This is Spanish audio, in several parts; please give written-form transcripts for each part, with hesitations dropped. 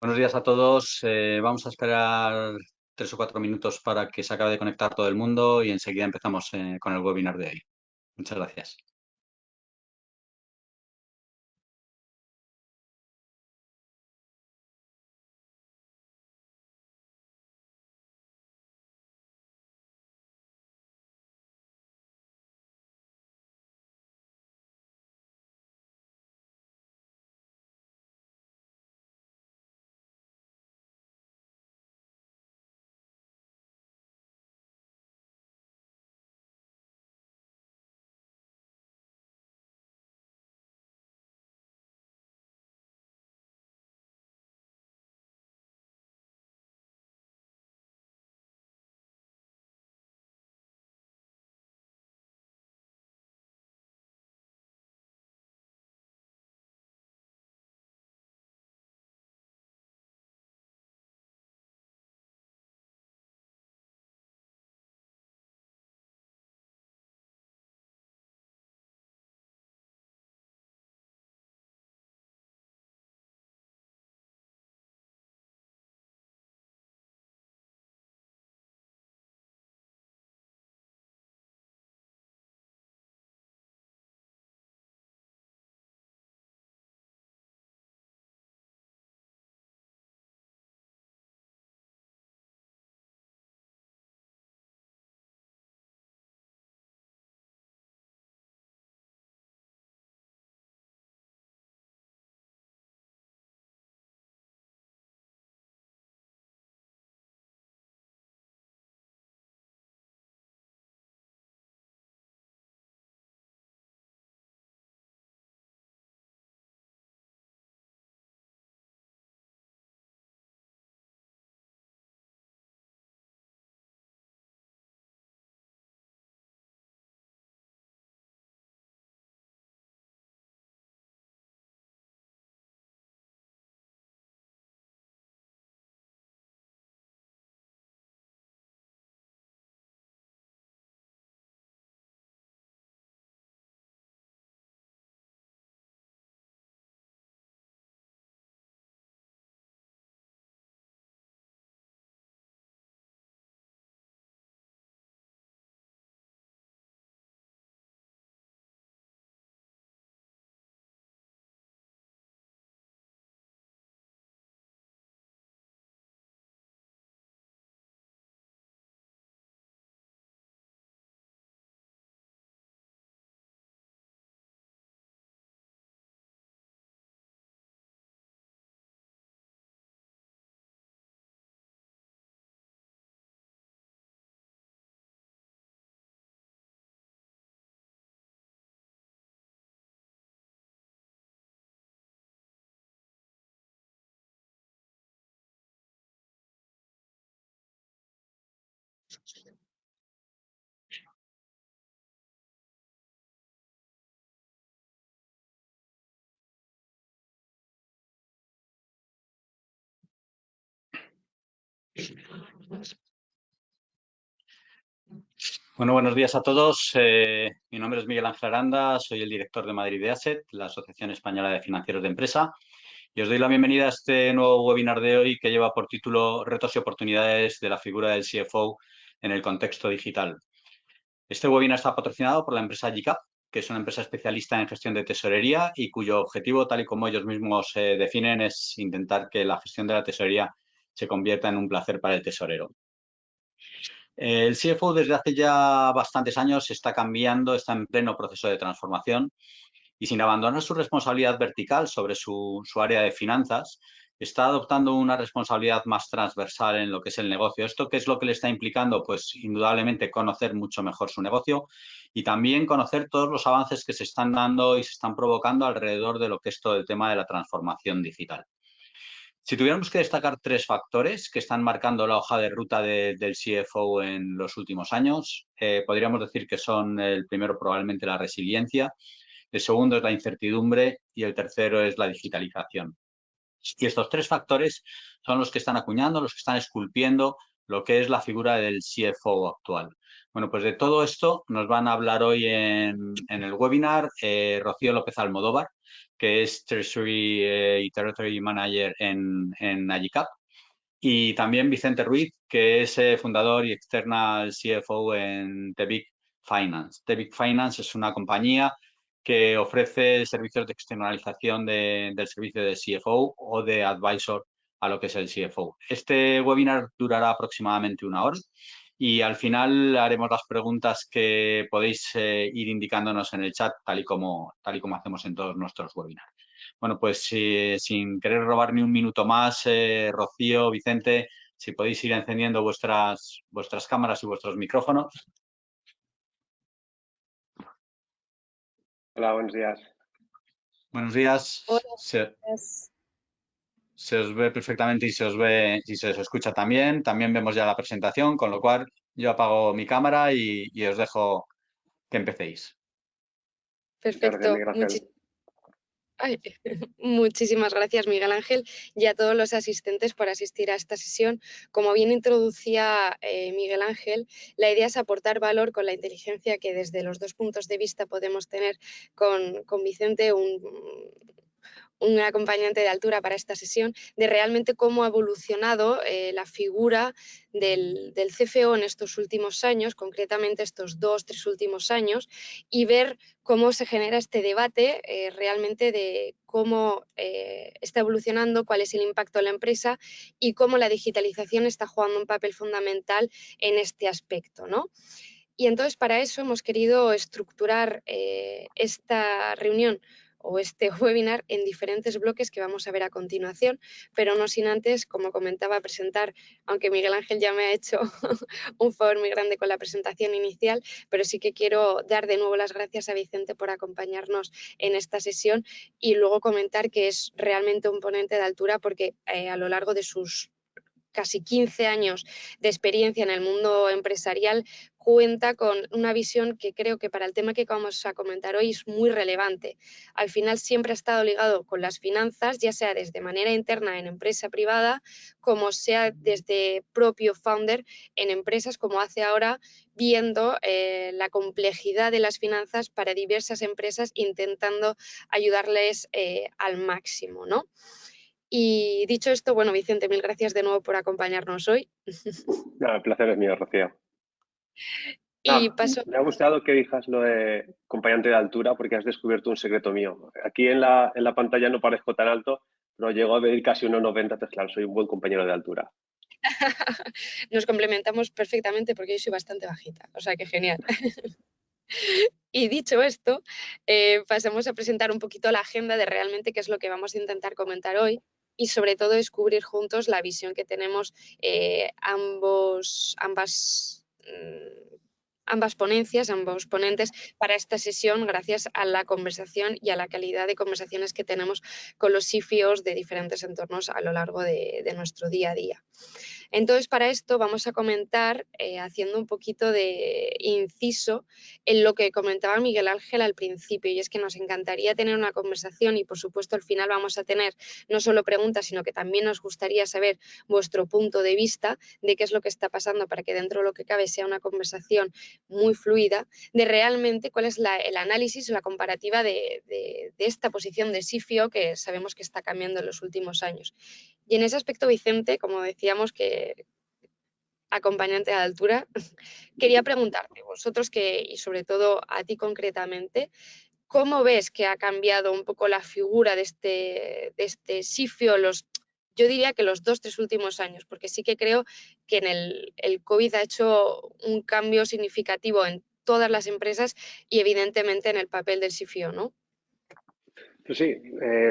Buenos días a todos. Vamos a esperar 3 o 4 minutos para que se acabe de conectar todo el mundo y enseguida empezamos con el webinar de hoy. Muchas gracias. Bueno, buenos días a todos. Mi nombre es Miguel Ángel Aranda, soy el director de Madrid de Asset, la Asociación Española de Financieros de Empresa, y os doy la bienvenida a este nuevo webinar de hoy que lleva por título Retos y oportunidades de la figura del CFO en el contexto digital. Este webinar está patrocinado por la empresa GCAP, que es una empresa especialista en gestión de tesorería y cuyo objetivo, tal y como ellos mismos definen, es intentar que la gestión de la tesorería se convierta en un placer para el tesorero. El CFO desde hace ya bastantes años está cambiando, está en pleno proceso de transformación y sin abandonar su responsabilidad vertical sobre su área de finanzas, está adoptando una responsabilidad más transversal en lo que es el negocio. ¿Esto qué es lo que le está implicando? Pues indudablemente conocer mucho mejor su negocio y también conocer todos los avances que se están dando y se están provocando alrededor de lo que es todo el tema de la transformación digital. Si tuviéramos que destacar 3 factores que están marcando la hoja de ruta del CFO en los últimos años, podríamos decir que son el primero probablemente la resiliencia, el segundo es la incertidumbre y el tercero es la digitalización. Y estos 3 factores son los que están acuñando, los que están esculpiendo lo que es la figura del CFO actual. Bueno, pues de todo esto nos van a hablar hoy en el webinar Rocío López Almodóvar, que es Treasury y Territory Manager en Agicap, y también Vicente Ruiz, que es fundador y external CFO en The Big Finance. The Big Finance es una compañía que ofrece servicios de externalización del servicio de CFO o de advisor a lo que es el CFO. Este webinar durará aproximadamente 1 hora y al final haremos las preguntas que podéis ir indicándonos en el chat, tal y como hacemos en todos nuestros webinars. Bueno, pues sin querer robar ni un minuto más, Rocío, Vicente, si podéis ir encendiendo vuestras cámaras y vuestros micrófonos. Hola, buenos días. Buenos días. Hola. Se os ve perfectamente y se os escucha también. También vemos ya la presentación, con lo cual yo apago mi cámara y os dejo que empecéis. Muchas gracias, Perfecto. Miguel Ángel. Muchísimas gracias, Miguel Ángel, y a todos los asistentes por asistir a esta sesión. Como bien introducía Miguel Ángel, la idea es aportar valor con la inteligencia que desde los dos puntos de vista podemos tener con Vicente, un acompañante de altura para esta sesión, de realmente cómo ha evolucionado la figura del CFO en estos últimos años, concretamente estos 2-3 últimos años, y ver cómo se genera este debate realmente de cómo está evolucionando, cuál es el impacto en la empresa y cómo la digitalización está jugando un papel fundamental en este aspecto, ¿no? Y entonces para eso hemos querido estructurar esta reunión o este webinar en diferentes bloques que vamos a ver a continuación, pero no sin antes, como comentaba, presentar, aunque Miguel Ángel ya me ha hecho un favor muy grande con la presentación inicial, pero sí que quiero dar de nuevo las gracias a Vicente por acompañarnos en esta sesión y luego comentar que es realmente un ponente de altura porque a lo largo de sus casi 15 años de experiencia en el mundo empresarial, cuenta con una visión que creo que para el tema que vamos a comentar hoy es muy relevante. Al final siempre ha estado ligado con las finanzas, ya sea desde manera interna en empresa privada, como sea desde propio founder en empresas, como hace ahora, viendo la complejidad de las finanzas para diversas empresas, intentando ayudarles al máximo, ¿no? Y dicho esto, bueno, Vicente, mil gracias de nuevo por acompañarnos hoy. El placer es mío, Rocío. Y paso... Me ha gustado que digas lo de acompañante de altura porque has descubierto un secreto mío. Aquí en la pantalla no parezco tan alto, pero llego a medir casi 1,90, entonces claro, soy un buen compañero de altura. Nos complementamos perfectamente porque yo soy bastante bajita, o sea que genial. Y dicho esto, pasamos a presentar un poquito la agenda de realmente qué es lo que vamos a intentar comentar hoy y sobre todo descubrir juntos la visión que tenemos ambas ponencias, ambos ponentes para esta sesión gracias a la conversación y a la calidad de conversaciones que tenemos con los CFOs de diferentes entornos a lo largo de nuestro día a día. Entonces, para esto vamos a comentar, haciendo un poquito de inciso en lo que comentaba Miguel Ángel al principio, y es que nos encantaría tener una conversación y, por supuesto, al final vamos a tener no solo preguntas, sino que también nos gustaría saber vuestro punto de vista de qué es lo que está pasando para que dentro de lo que cabe sea una conversación muy fluida, de realmente cuál es el análisis o la comparativa de esta posición de CFO que sabemos que está cambiando en los últimos años. Y en ese aspecto, Vicente, como decíamos que acompañante a la altura, quería preguntarte, vosotros que, y sobre todo a ti concretamente, ¿cómo ves que ha cambiado un poco la figura de este CFO yo diría que los 2-3 últimos años, porque sí que creo que en el COVID ha hecho un cambio significativo en todas las empresas y evidentemente en el papel del CFO, ¿no? Pues sí,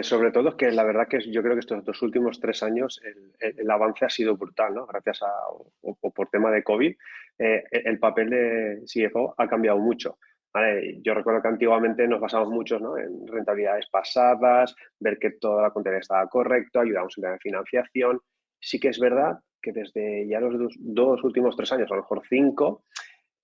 sobre todo es que la verdad que yo creo que estos 2 últimos 3 años el avance ha sido brutal, ¿no? Gracias o por tema de COVID, el papel de CFO ha cambiado mucho. ¿Vale? Yo recuerdo que antiguamente nos basamos mucho, ¿no?, en rentabilidades pasadas, ver que toda la contabilidad estaba correcta, ayudamos en la financiación. Sí que es verdad que desde ya los dos últimos 3 años, a lo mejor 5,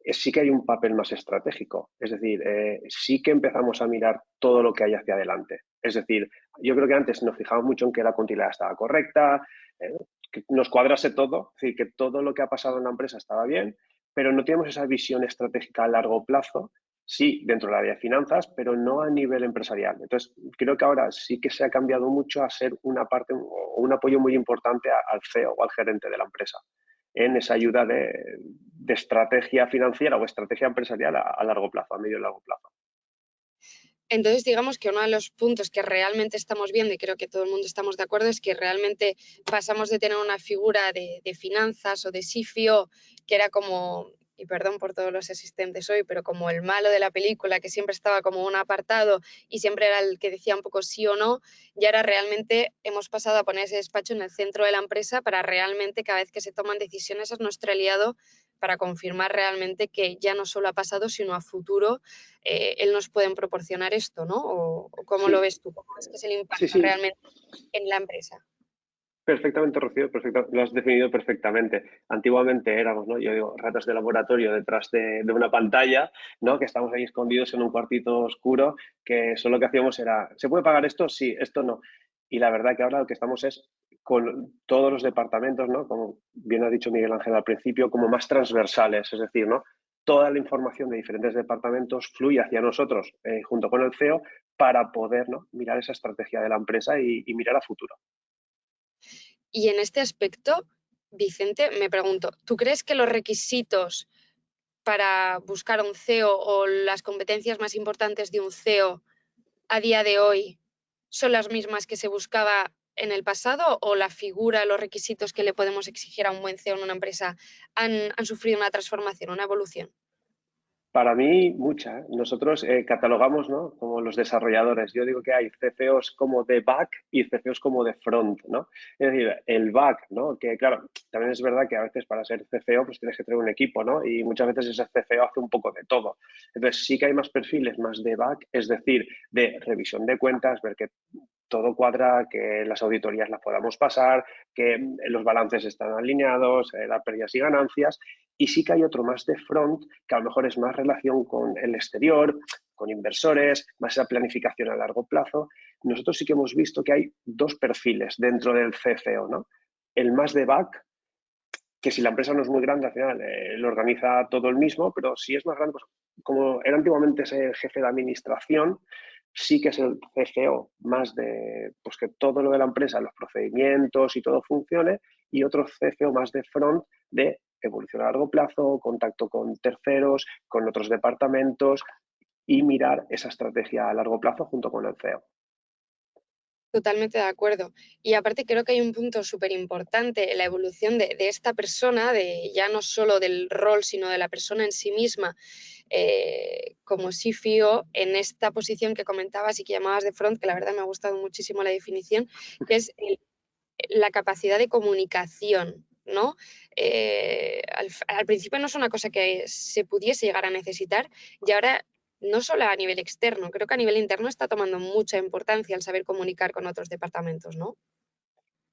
sí que hay un papel más estratégico. Es decir, sí que empezamos a mirar todo lo que hay hacia adelante. Es decir, yo creo que antes nos fijábamos mucho en que la contabilidad estaba correcta, que nos cuadrase todo, es decir, que todo lo que ha pasado en la empresa estaba bien, pero no tenemos esa visión estratégica a largo plazo, sí dentro del área de finanzas, pero no a nivel empresarial. Entonces, creo que ahora sí que se ha cambiado mucho a ser una parte o un apoyo muy importante al CEO o al gerente de la empresa en esa ayuda de estrategia financiera o estrategia empresarial a largo plazo, a medio y largo plazo. Entonces, digamos que uno de los puntos que realmente estamos viendo, y creo que todo el mundo estamos de acuerdo, es que realmente pasamos de tener una figura de finanzas o de CFO, que era como, y perdón por todos los asistentes hoy, pero como el malo de la película, que siempre estaba como un apartado y siempre era el que decía un poco sí o no, y ahora realmente hemos pasado a poner ese despacho en el centro de la empresa para realmente cada vez que se toman decisiones es nuestro aliado para confirmar realmente que ya no solo ha pasado, sino a futuro él nos pueden proporcionar esto, ¿no? ¿O cómo lo Sí, ves tú? ¿Cómo es que es el sí, impacto sí. realmente en la empresa? Perfectamente, Rocío, perfecto, lo has definido perfectamente. Antiguamente éramos, ¿no? Yo digo, ratas de laboratorio detrás de una pantalla, ¿no? Que estamos ahí escondidos en un cuartito oscuro, que solo lo que hacíamos era, ¿se puede pagar esto? Sí, esto no. Y la verdad que ahora lo que estamos es con todos los departamentos, ¿no? Como bien ha dicho Miguel Ángel al principio, como más transversales, es decir, ¿no? Toda la información de diferentes departamentos fluye hacia nosotros, junto con el CEO, para poder, ¿no? Mirar esa estrategia de la empresa y mirar a futuro. Y en este aspecto, Vicente, me pregunto, ¿tú crees que los requisitos para buscar un CEO o las competencias más importantes de un CEO a día de hoy son las mismas que se buscaba en el pasado o la figura, los requisitos que le podemos exigir a un buen CEO en una empresa han sufrido una transformación, una evolución? Para mí, mucha. Nosotros catalogamos, ¿no? Como los desarrolladores. Yo digo que hay CFOs como de back y CFOs como de front, ¿no? Es decir, el back, ¿no? Que claro, también es verdad que a veces para ser CFO pues tienes que tener un equipo, ¿no? Y muchas veces ese CFO hace un poco de todo. Entonces sí que hay más perfiles más de back, es decir, de revisión de cuentas, ver que todo cuadra, que las auditorías las podamos pasar, que los balances están alineados, las pérdidas y ganancias. Y sí que hay otro más de front, que a lo mejor es más relación con el exterior, con inversores, más esa planificación a largo plazo. Nosotros sí que hemos visto que hay dos perfiles dentro del CFO, ¿no? El más de back, que si la empresa no es muy grande, al final lo organiza todo el mismo, pero si es más grande, pues como era antiguamente ese jefe de administración, sí que es el CFO más de pues que todo lo de la empresa, los procedimientos y todo funcione, y otro CFO más de front de evolución a largo plazo, contacto con terceros, con otros departamentos y mirar esa estrategia a largo plazo junto con el CEO. Totalmente de acuerdo. Y aparte creo que hay un punto súper importante en la evolución de esta persona, de ya no solo del rol, sino de la persona en sí misma, como CFO, en esta posición que comentabas y que llamabas de front, que la verdad me ha gustado muchísimo la definición, que es la capacidad de comunicación, ¿no? Al principio no es una cosa que se pudiese llegar a necesitar y ahora no solo a nivel externo, creo que a nivel interno está tomando mucha importancia el saber comunicar con otros departamentos, ¿no?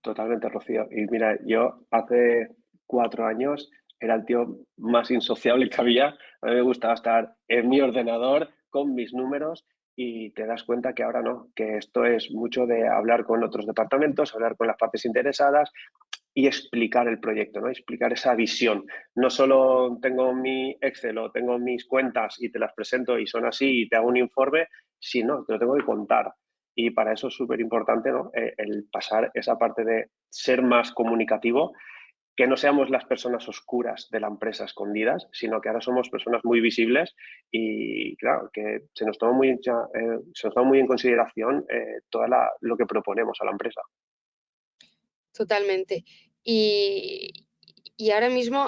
Totalmente, Rocío. Y mira, yo hace 4 años era el tío más insociable que había. A mí me gustaba estar en mi ordenador con mis números y te das cuenta que ahora no, que esto es mucho de hablar con otros departamentos, hablar con las partes interesadas y explicar el proyecto, ¿no? Explicar esa visión. No solo tengo mi Excel o tengo mis cuentas y te las presento y son así y te hago un informe, sino te lo tengo que contar. Y para eso es súper importante, ¿no? El pasar esa parte de ser más comunicativo, que no seamos las personas oscuras de la empresa escondidas, sino que ahora somos personas muy visibles y, claro, que se nos toma muy en consideración todo lo que proponemos a la empresa. Totalmente. Y ahora mismo,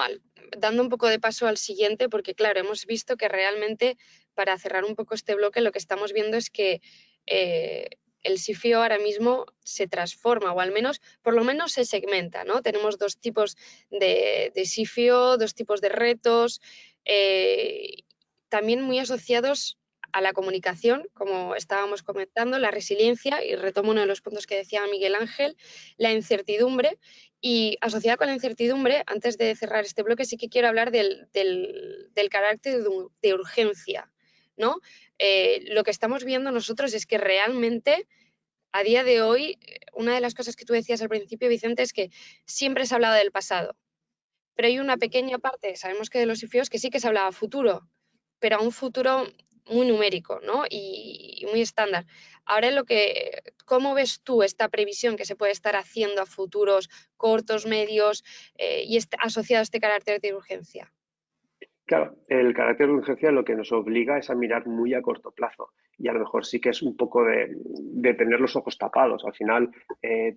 dando un poco de paso al siguiente, porque claro, hemos visto que realmente, para cerrar un poco este bloque, lo que estamos viendo es que eh, el CFO ahora mismo se transforma, o al menos, por lo menos se segmenta, ¿no? Tenemos dos tipos de CFO, dos tipos de retos, eh, también muy asociados a la comunicación, como estábamos comentando, la resiliencia, y retomo uno de los puntos que decía Miguel Ángel, la incertidumbre. Y asociada con la incertidumbre, antes de cerrar este bloque, sí que quiero hablar del carácter de urgencia, ¿no? Lo que estamos viendo nosotros es que realmente, a día de hoy, una de las cosas que tú decías al principio, Vicente, es que siempre se ha hablado del pasado, pero hay una pequeña parte, sabemos que de los CFOs, que sí que se hablaba futuro, pero a un futuro muy numérico, ¿no? Y muy estándar. Ahora, ¿cómo ves tú esta previsión que se puede estar haciendo a futuros cortos, medios y asociado a este carácter de urgencia? Claro, el carácter de urgencia lo que nos obliga es a mirar muy a corto plazo y a lo mejor sí que es un poco de tener los ojos tapados. Al final,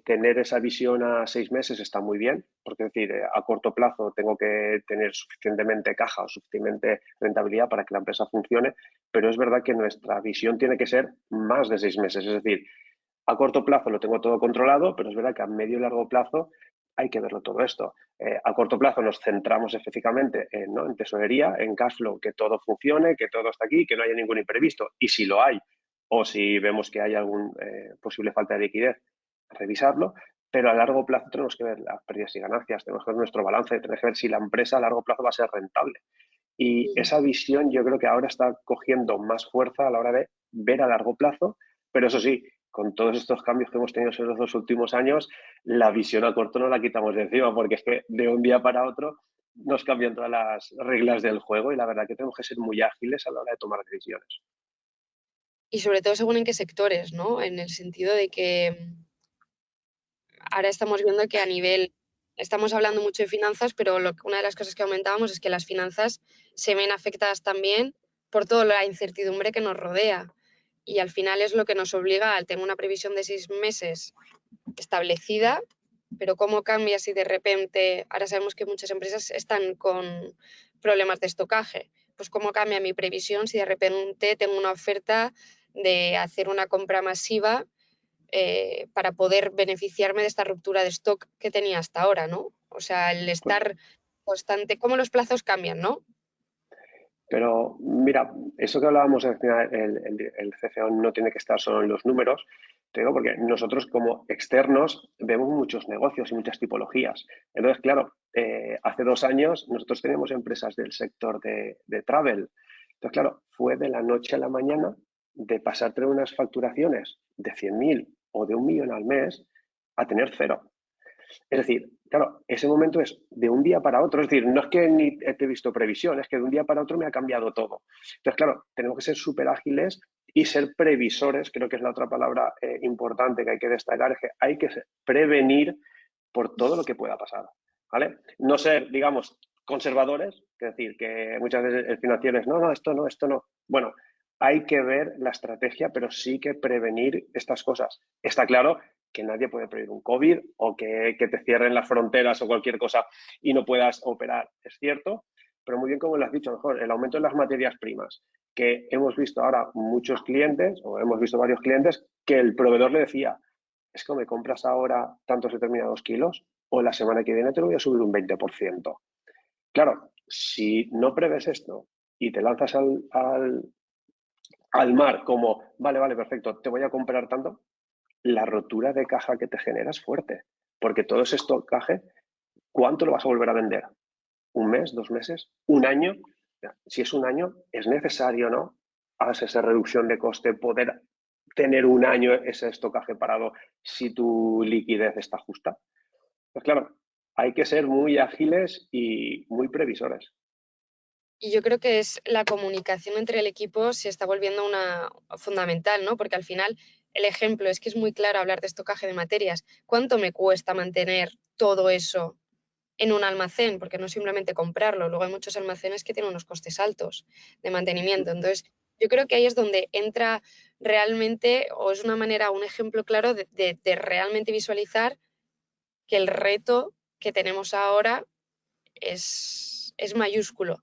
tener esa visión a 6 meses está muy bien, porque es decir, a corto plazo tengo que tener suficientemente caja o suficiente rentabilidad para que la empresa funcione, pero es verdad que nuestra visión tiene que ser más de 6 meses. Es decir, a corto plazo lo tengo todo controlado, pero es verdad que a medio y largo plazo hay que verlo todo esto. A corto plazo nos centramos específicamente en tesorería, en cash flow, que todo funcione, que todo está aquí, que no haya ningún imprevisto. Y si lo hay, o si vemos que hay algún posible falta de liquidez, revisarlo. Pero a largo plazo tenemos que ver las pérdidas y ganancias, tenemos que ver nuestro balance, tenemos que ver si la empresa a largo plazo va a ser rentable. Y esa visión yo creo que ahora está cogiendo más fuerza a la hora de ver a largo plazo, pero eso sí, con todos estos cambios que hemos tenido en los 2 últimos años, la visión a corto no la quitamos de encima, porque es que de un día para otro nos cambian todas las reglas del juego y la verdad que tenemos que ser muy ágiles a la hora de tomar decisiones. Y sobre todo según en qué sectores, ¿no? En el sentido de que ahora estamos viendo que estamos hablando mucho de finanzas, pero una de las cosas que aumentábamos es que las finanzas se ven afectadas también por toda la incertidumbre que nos rodea. Y al final es lo que nos obliga al tener una previsión de 6 meses establecida, pero cómo cambia si de repente, ahora sabemos que muchas empresas están con problemas de estocaje, pues cómo cambia mi previsión si de repente tengo una oferta de hacer una compra masiva para poder beneficiarme de esta ruptura de stock que tenía hasta ahora, ¿no? O sea, el estar constante, cómo los plazos cambian, ¿no? Pero mira, eso que hablábamos al final, el CFO no tiene que estar solo en los números, te digo porque nosotros como externos vemos muchos negocios y muchas tipologías. Entonces, claro, hace 2 años nosotros teníamos empresas del sector de travel. Entonces, claro, fue de la noche a la mañana de pasar de unas facturaciones de 100.000 o de 1 millón al mes a tener cero. Es decir, claro, ese momento es de un día para otro. Es decir, no es que ni he visto previsión, es que de un día para otro me ha cambiado todo. Entonces, claro, tenemos que ser súper ágiles y ser previsores, creo que es la otra palabra importante que hay que destacar, es que hay que prevenir por todo lo que pueda pasar. ¿Vale? No ser, digamos, conservadores, es decir, que muchas veces el financiero es, no, esto no, esto no. Bueno, hay que ver la estrategia, pero sí que prevenir estas cosas. Está claro que nadie puede prever un COVID o que te cierren las fronteras o cualquier cosa y no puedas operar, es cierto, pero muy bien como lo has dicho, mejor el aumento de las materias primas, que hemos visto ahora muchos clientes, o hemos visto varios clientes, que el proveedor le decía, es que me compras ahora tantos determinados kilos o la semana que viene te lo voy a subir un 20%. Claro, si no prevés esto y te lanzas al mar como, vale, perfecto, te voy a comprar tanto, la rotura de caja que te genera es fuerte, porque todo ese estocaje, ¿cuánto lo vas a volver a vender? ¿Un mes, 2 meses, un año? Si es un año, es necesario, ¿no? Hacer esa reducción de coste, poder tener un año ese estocaje parado si tu liquidez está justa. Pues claro, hay que ser muy ágiles y muy previsores. Y yo creo que es la comunicación entre el equipo se está volviendo una fundamental, ¿no? Porque al final el ejemplo es que es muy claro hablar de estocaje de materias. ¿Cuánto me cuesta mantener todo eso en un almacén? Porque no es simplemente comprarlo. Luego hay muchos almacenes que tienen unos costes altos de mantenimiento. Entonces, yo creo que ahí es donde entra realmente, o es una manera, un ejemplo claro de realmente visualizar que el reto que tenemos ahora es mayúsculo.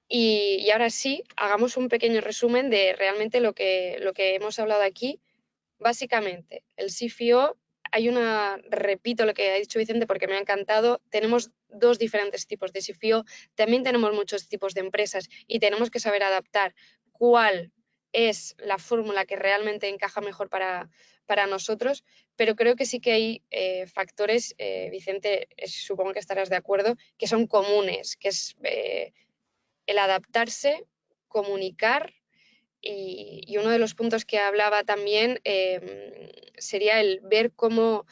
Y ahora sí, hagamos un pequeño resumen de realmente lo que hemos hablado aquí. Básicamente, el CFO, repito lo que ha dicho Vicente porque me ha encantado, tenemos dos diferentes tipos de CFO, también tenemos muchos tipos de empresas y tenemos que saber adaptar cuál es la fórmula que realmente encaja mejor para nosotros, pero creo que sí que hay factores, Vicente, supongo que estarás de acuerdo, que son comunes, que es el adaptarse, comunicar y uno de los puntos que hablaba también sería el ver cómo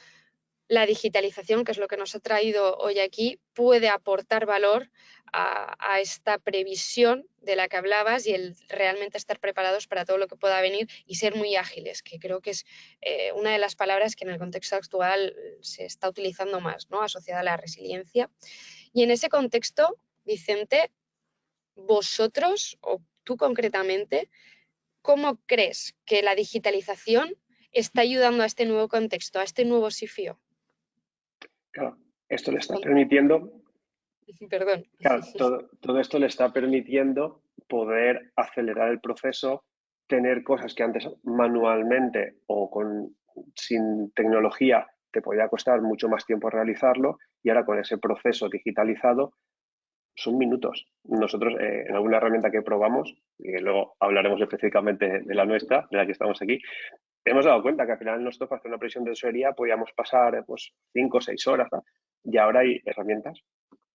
la digitalización, que es lo que nos ha traído hoy aquí, puede aportar valor a esta previsión de la que hablabas y el realmente estar preparados para todo lo que pueda venir y ser muy ágiles, que creo que es una de las palabras que en el contexto actual se está utilizando más, ¿no? Asociada a la resiliencia. Y en ese contexto, Vicente, vosotros o tú concretamente, ¿cómo crees que la digitalización está ayudando a este nuevo contexto, a este nuevo CFO? Claro, esto le está permitiendo, Perdón. claro, todo esto le está permitiendo poder acelerar el proceso, tener cosas que antes manualmente o sin tecnología te podía costar mucho más tiempo realizarlo, y ahora con ese proceso digitalizado son minutos. Nosotros en alguna herramienta que probamos, y luego hablaremos específicamente de la nuestra, de la que estamos aquí, hemos dado cuenta que al final nosotros para hacer una previsión de tesorería podíamos pasar pues 5 o 6 horas, ¿no? Y ahora hay herramientas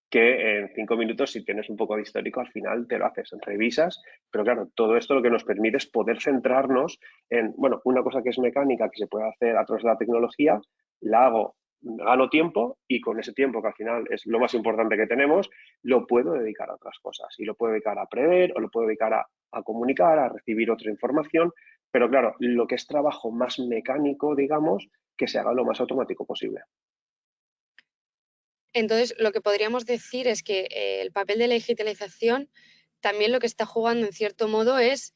que en 5 minutos, si tienes un poco de histórico, al final te lo haces, revisas, pero claro, todo esto lo que nos permite es poder centrarnos en, bueno, una cosa que es mecánica, que se puede hacer a través de la tecnología, la hago, gano tiempo y con ese tiempo, que al final es lo más importante que tenemos, lo puedo dedicar a otras cosas y lo puedo dedicar a prever o lo puedo dedicar a comunicar, a recibir otra información, pero claro, lo que es trabajo más mecánico, digamos, que se haga lo más automático posible. Entonces, lo que podríamos decir es que el papel de la digitalización también lo que está jugando en cierto modo es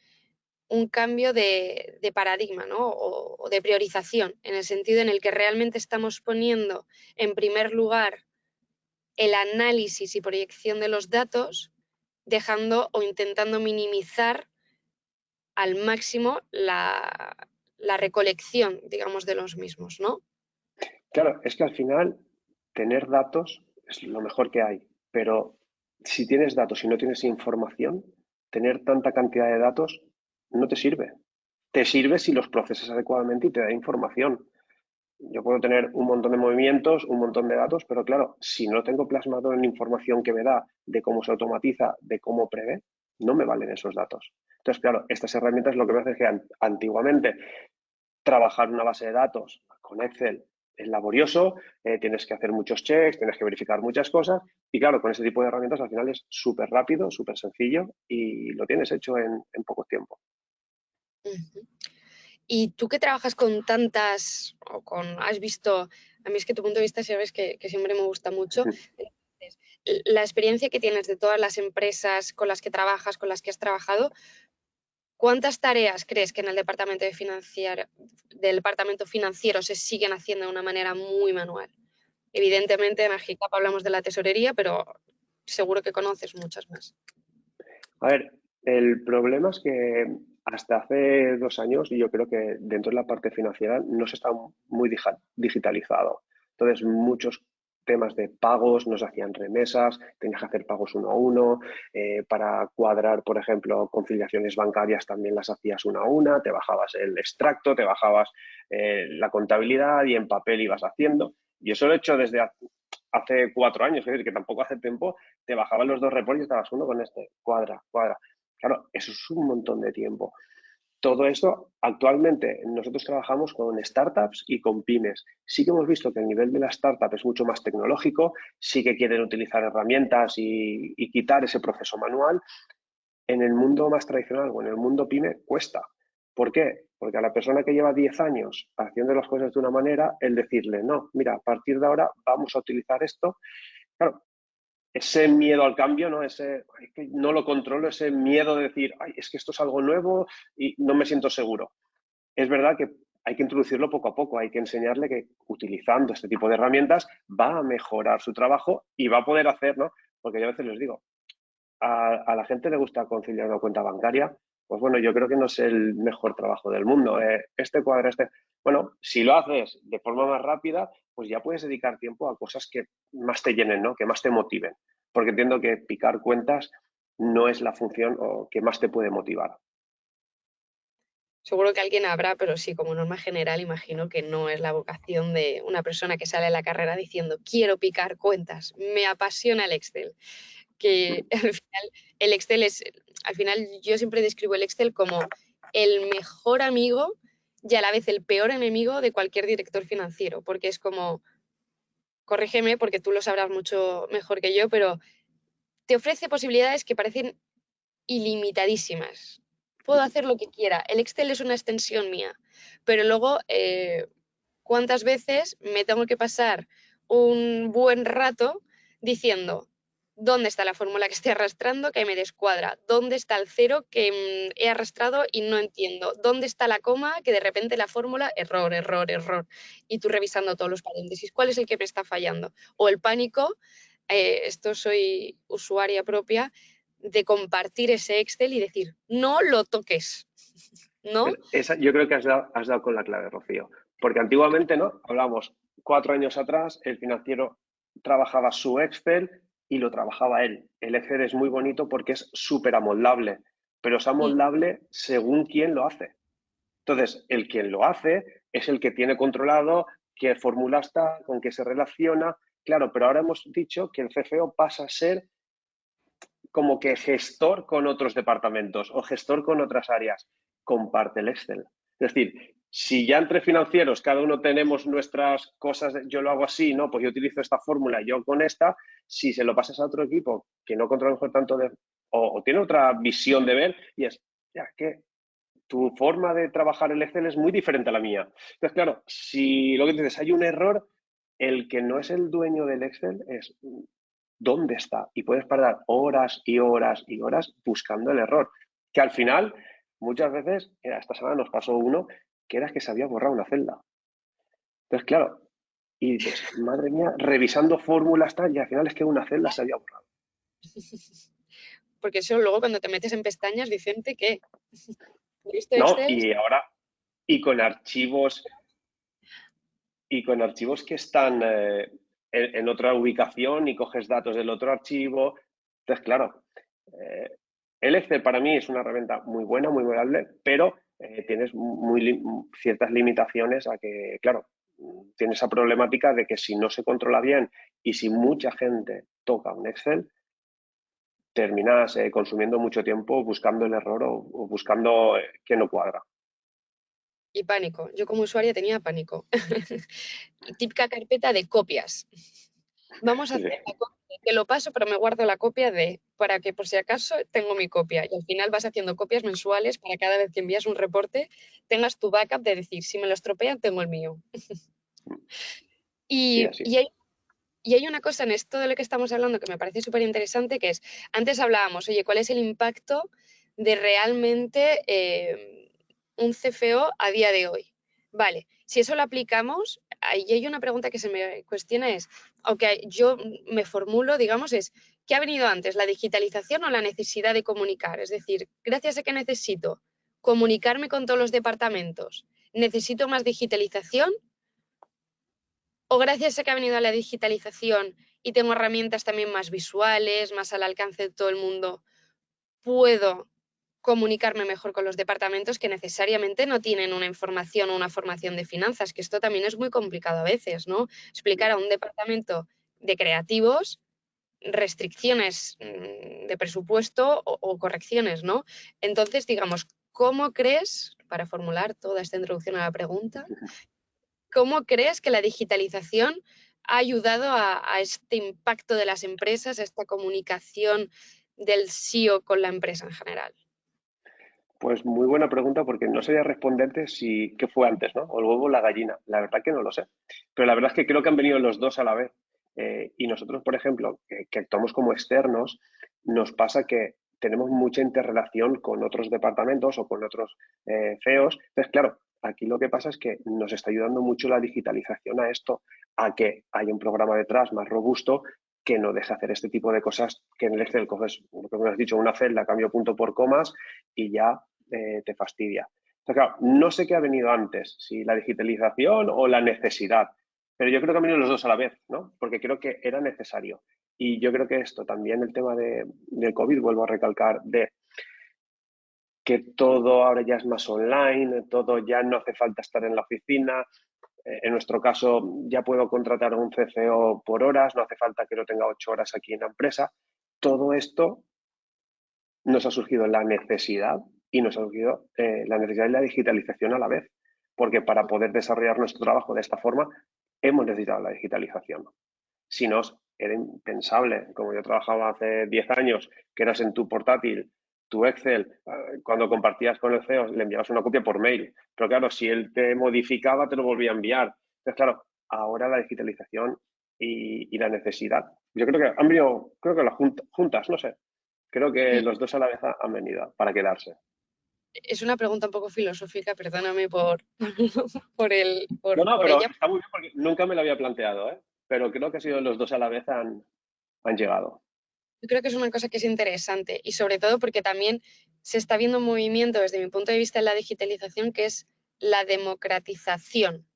un cambio de paradigma, ¿no? O de priorización, en el sentido en el que realmente estamos poniendo en primer lugar el análisis y proyección de los datos, dejando o intentando minimizar al máximo la recolección, digamos, de los mismos, ¿no? Claro, es que al final tener datos es lo mejor que hay, pero si tienes datos y no tienes información, tener tanta cantidad de datos no te sirve. Te sirve si los procesas adecuadamente y te da información. Yo puedo tener un montón de movimientos, un montón de datos, pero claro, si no tengo plasmado en información que me da de cómo se automatiza, de cómo prevé, no me valen esos datos. Entonces, claro, estas herramientas lo que me hacen es que antiguamente trabajar una base de datos con Excel es laborioso, tienes que hacer muchos checks, tienes que verificar muchas cosas y claro, con ese tipo de herramientas al final es súper rápido, súper sencillo y lo tienes hecho en poco tiempo. Uh-huh. Y tú que trabajas con tantas, has visto, a mí es que tu punto de vista sabes que siempre me gusta mucho. Entonces, la experiencia que tienes de todas las empresas con las que trabajas, con las que has trabajado, ¿cuántas tareas crees que en el departamento financiero se siguen haciendo de una manera muy manual? Evidentemente en Agicap hablamos de la tesorería, pero seguro que conoces muchas más. A ver, el problema es que hasta hace 2 años yo creo que dentro de la parte financiera no se está muy digitalizado. Entonces, muchos temas de pagos, nos hacían remesas, tenías que hacer pagos uno a uno, para cuadrar, por ejemplo, conciliaciones bancarias también las hacías una a una, te bajabas el extracto, te bajabas la contabilidad y en papel ibas haciendo. Y eso lo he hecho desde hace 4 años, es decir, que tampoco hace tiempo, te bajaban los 2 reportes y estabas uno con este, cuadra. Claro, eso es un montón de tiempo. Todo esto, actualmente, nosotros trabajamos con startups y con pymes. Sí que hemos visto que el nivel de la startup es mucho más tecnológico, sí que quieren utilizar herramientas y quitar ese proceso manual. En el mundo más tradicional o en el mundo pyme cuesta. ¿Por qué? Porque a la persona que lleva 10 años haciendo las cosas de una manera, el decirle, no, mira, a partir de ahora vamos a utilizar esto. Claro, ese miedo al cambio, ¿no? Ese, ay, que no lo controlo, ese miedo de decir, ay, es que esto es algo nuevo y no me siento seguro. Es verdad que hay que introducirlo poco a poco, hay que enseñarle que utilizando este tipo de herramientas va a mejorar su trabajo y va a poder hacer, ¿no? Porque yo a veces les digo, a la gente le gusta conciliar una cuenta bancaria, pues bueno, yo creo que no es el mejor trabajo del mundo. Este cuadro, bueno, si lo haces de forma más rápida, pues ya puedes dedicar tiempo a cosas que más te llenen, ¿no? Que más te motiven. Porque entiendo que picar cuentas no es la función o que más te puede motivar. Seguro que alguien habrá, pero sí, como norma general, imagino que no es la vocación de una persona que sale a la carrera diciendo quiero picar cuentas, me apasiona el Excel. Que al final el Excel es, al final yo siempre describo el Excel como el mejor amigo y a la vez el peor enemigo de cualquier director financiero, porque es como corrígeme porque tú lo sabrás mucho mejor que yo, pero te ofrece posibilidades que parecen ilimitadísimas. Puedo hacer lo que quiera. El Excel es una extensión mía, pero luego, ¿cuántas veces me tengo que pasar un buen rato diciendo dónde está la fórmula que estoy arrastrando que me descuadra? ¿Dónde está el cero que he arrastrado y no entiendo? ¿Dónde está la coma que de repente la fórmula, error, error, error? Y tú revisando todos los paréntesis, ¿cuál es el que me está fallando? O el pánico, esto soy usuaria propia, de compartir ese Excel y decir, no lo toques, ¿no? Yo creo que has dado con la clave, Rocío. Porque antiguamente, ¿no? Hablamos 4 años atrás, el financiero trabajaba su Excel y lo trabajaba él. El Excel es muy bonito porque es súper amoldable, pero es amoldable según quién lo hace. Entonces, el quien lo hace es el que tiene controlado qué fórmula está, con qué se relaciona. Claro, pero ahora hemos dicho que el CFO pasa a ser como que gestor con otros departamentos o gestor con otras áreas. Comparte el Excel. Es decir, si ya entre financieros cada uno tenemos nuestras cosas, yo lo hago así, no, pues yo utilizo esta fórmula, yo con esta, si se lo pasas a otro equipo que no controla mejor tanto o tiene otra visión de ver, y es, ya que tu forma de trabajar el Excel es muy diferente a la mía. Entonces, claro, si lo que dices, hay un error, el que no es el dueño del Excel es dónde está. Y puedes parar horas y horas y horas buscando el error. Que al final, muchas veces, esta semana nos pasó uno que era que se había borrado una celda. Entonces, claro, y dices, madre mía, revisando fórmulas tal, y al final es que una celda se había borrado. Porque eso luego cuando te metes en pestañas, Vicente, ¿qué? No, y ahora, y con archivos que están en otra ubicación y coges datos del otro archivo. Entonces, claro, el Excel para mí es una herramienta muy buena, muy valable, pero tienes ciertas limitaciones a que, claro, tienes esa problemática de que si no se controla bien y si mucha gente toca un Excel, terminas consumiendo mucho tiempo buscando el error o buscando que no cuadra. Y pánico. Yo como usuaria tenía pánico. Típica carpeta de copias. Vamos a Sí, hacer la copia, que lo paso, pero me guardo la copia para que por si acaso tengo mi copia. Y al final vas haciendo copias mensuales para cada vez que envías un reporte tengas tu backup de decir, si me lo estropean, tengo el mío. sí, Y, así y es. hay, y hay una cosa en esto de lo que estamos hablando que me parece súper interesante, que es, antes hablábamos, oye, ¿cuál es el impacto de realmente un CFO a día de hoy? Vale, si eso lo aplicamos, ahí hay una pregunta que se me cuestiona es, ok, yo me formulo, digamos, es, ¿qué ha venido antes, la digitalización o la necesidad de comunicar? Es decir, gracias a que necesito comunicarme con todos los departamentos, ¿necesito más digitalización? ¿O gracias a que ha venido la digitalización y tengo herramientas también más visuales, más al alcance de todo el mundo, puedo comunicarme mejor con los departamentos que necesariamente no tienen una información o una formación de finanzas, que esto también es muy complicado a veces, ¿no? Explicar a un departamento de creativos restricciones de presupuesto o correcciones, ¿no? Entonces, digamos, ¿cómo crees, para formular toda esta introducción a la pregunta, cómo crees que la digitalización ha ayudado a este impacto de las empresas, a esta comunicación del CEO con la empresa en general? Pues muy buena pregunta porque no sabía responderte si qué fue antes, ¿no? O el huevo o la gallina. La verdad que no lo sé. Pero la verdad es que creo que han venido los dos a la vez. Y nosotros, por ejemplo, que actuamos como externos, nos pasa que tenemos mucha interrelación con otros departamentos o con otros CEOs. Entonces, claro, aquí lo que pasa es que nos está ayudando mucho la digitalización a esto, a que haya un programa detrás más robusto que no deje hacer este tipo de cosas que en el Excel coges, lo que me has dicho, una celda, cambio punto por comas y ya te fastidia. Entonces, claro, no sé qué ha venido antes, si la digitalización o la necesidad, pero yo creo que han venido los dos a la vez, ¿no? Porque creo que era necesario. Y yo creo que esto también, el tema del COVID, vuelvo a recalcar, de que todo ahora ya es más online, todo ya no hace falta estar en la oficina. En nuestro caso, ya puedo contratar a un CFO por horas, no hace falta que lo tenga 8 horas aquí en la empresa. Todo esto nos ha surgido la necesidad y nos ha surgido la necesidad de la digitalización a la vez, porque para poder desarrollar nuestro trabajo de esta forma hemos necesitado la digitalización. Si no, era impensable. Como yo trabajaba hace 10 años, que eras en tu portátil, tu Excel, cuando compartías con el CEO, le enviabas una copia por mail. Pero claro, si él te modificaba, te lo volvía a enviar. Entonces, claro, ahora la digitalización y la necesidad. Yo creo que han venido, creo que las juntas, no sé. Creo que los dos a la vez han venido para quedarse. Es una pregunta un poco filosófica, perdóname No, por pero ella. está muy bien porque nunca me lo había planteado, ¿eh? Pero creo que ha sido los dos a la vez han llegado. Yo creo que es una cosa que es interesante y sobre todo porque también se está viendo un movimiento desde mi punto de vista en la digitalización que es la democratización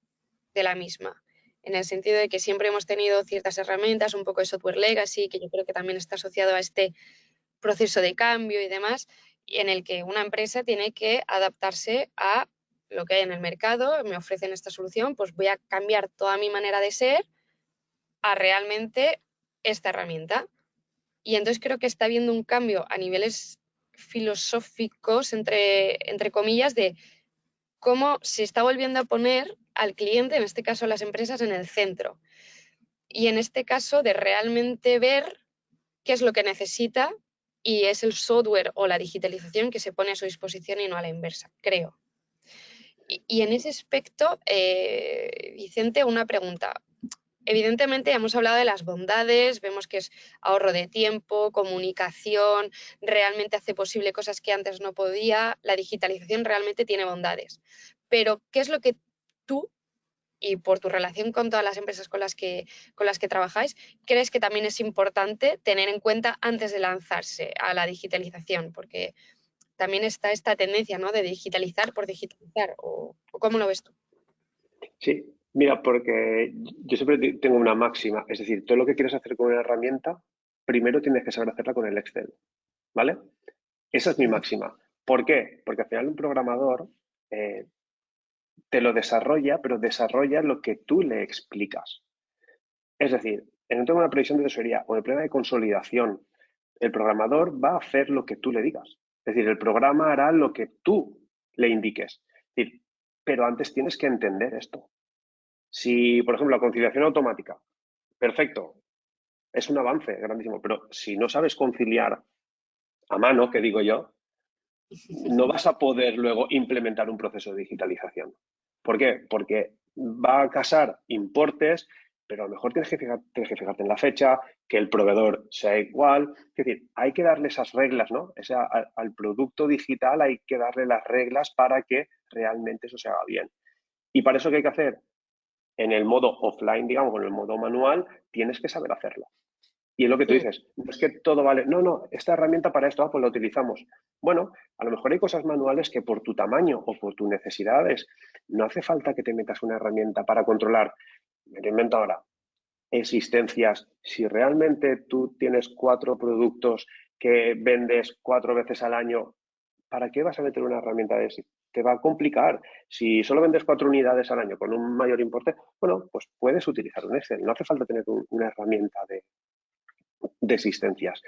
de la misma, en el sentido de que siempre hemos tenido ciertas herramientas, un poco de software legacy, que yo creo que también está asociado a este proceso de cambio y demás, y en el que una empresa tiene que adaptarse a lo que hay en el mercado, me ofrecen esta solución, pues voy a cambiar toda mi manera de ser a realmente esta herramienta. Y entonces creo que está habiendo un cambio a niveles filosóficos, entre comillas, de cómo se está volviendo a poner al cliente, en este caso a las empresas, en el centro. Y en este caso de realmente ver qué es lo que necesita y es el software o la digitalización que se pone a su disposición y no a la inversa, creo. Y en ese aspecto, Vicente, una pregunta. Evidentemente hemos hablado de las bondades, vemos que es ahorro de tiempo, comunicación, realmente hace posible cosas que antes no podía, la digitalización realmente tiene bondades. Pero, ¿qué es lo que tú, y por tu relación con todas las empresas con las que trabajáis, crees que también es importante tener en cuenta antes de lanzarse a la digitalización? Porque también está esta tendencia, ¿no?, de digitalizar por digitalizar, ¿o cómo lo ves tú? Sí, mira, porque yo siempre tengo una máxima, es decir, todo lo que quieres hacer con una herramienta, primero tienes que saber hacerla con el Excel, ¿vale? Esa es mi máxima. ¿Por qué? Porque al final un programador eh, te lo desarrolla, pero desarrolla lo que tú le explicas. Es decir, en un tema de una previsión de tesorería o en el plano de consolidación, el programador va a hacer lo que tú le digas. Es decir, el programa hará lo que tú le indiques. Es decir, pero antes tienes que entender esto. Si, por ejemplo, la conciliación automática, perfecto, es un avance grandísimo, pero si no sabes conciliar a mano, que digo yo, no vas a poder luego implementar un proceso de digitalización. ¿Por qué? Porque va a casar importes, pero a lo mejor tienes que fijarte en la fecha, que el proveedor sea igual. Es decir, hay que darle esas reglas, ¿no? Al producto digital hay que darle las reglas para que realmente eso se haga bien. ¿Y para eso qué hay que hacer? En el modo offline, digamos, en el modo manual, tienes que saber hacerlo. Y es lo que tú dices, no es que todo vale, no, esta herramienta para esto, pues la utilizamos. Bueno, a lo mejor hay cosas manuales que por tu tamaño o por tus necesidades no hace falta que te metas una herramienta para controlar, me lo invento ahora, existencias. Si realmente tú tienes 4 productos que vendes 4 veces al año, ¿para qué vas a meter una herramienta de ese? Te va a complicar. Si solo vendes 4 unidades al año con un mayor importe, bueno, pues puedes utilizar un Excel. No hace falta tener una herramienta de existencias.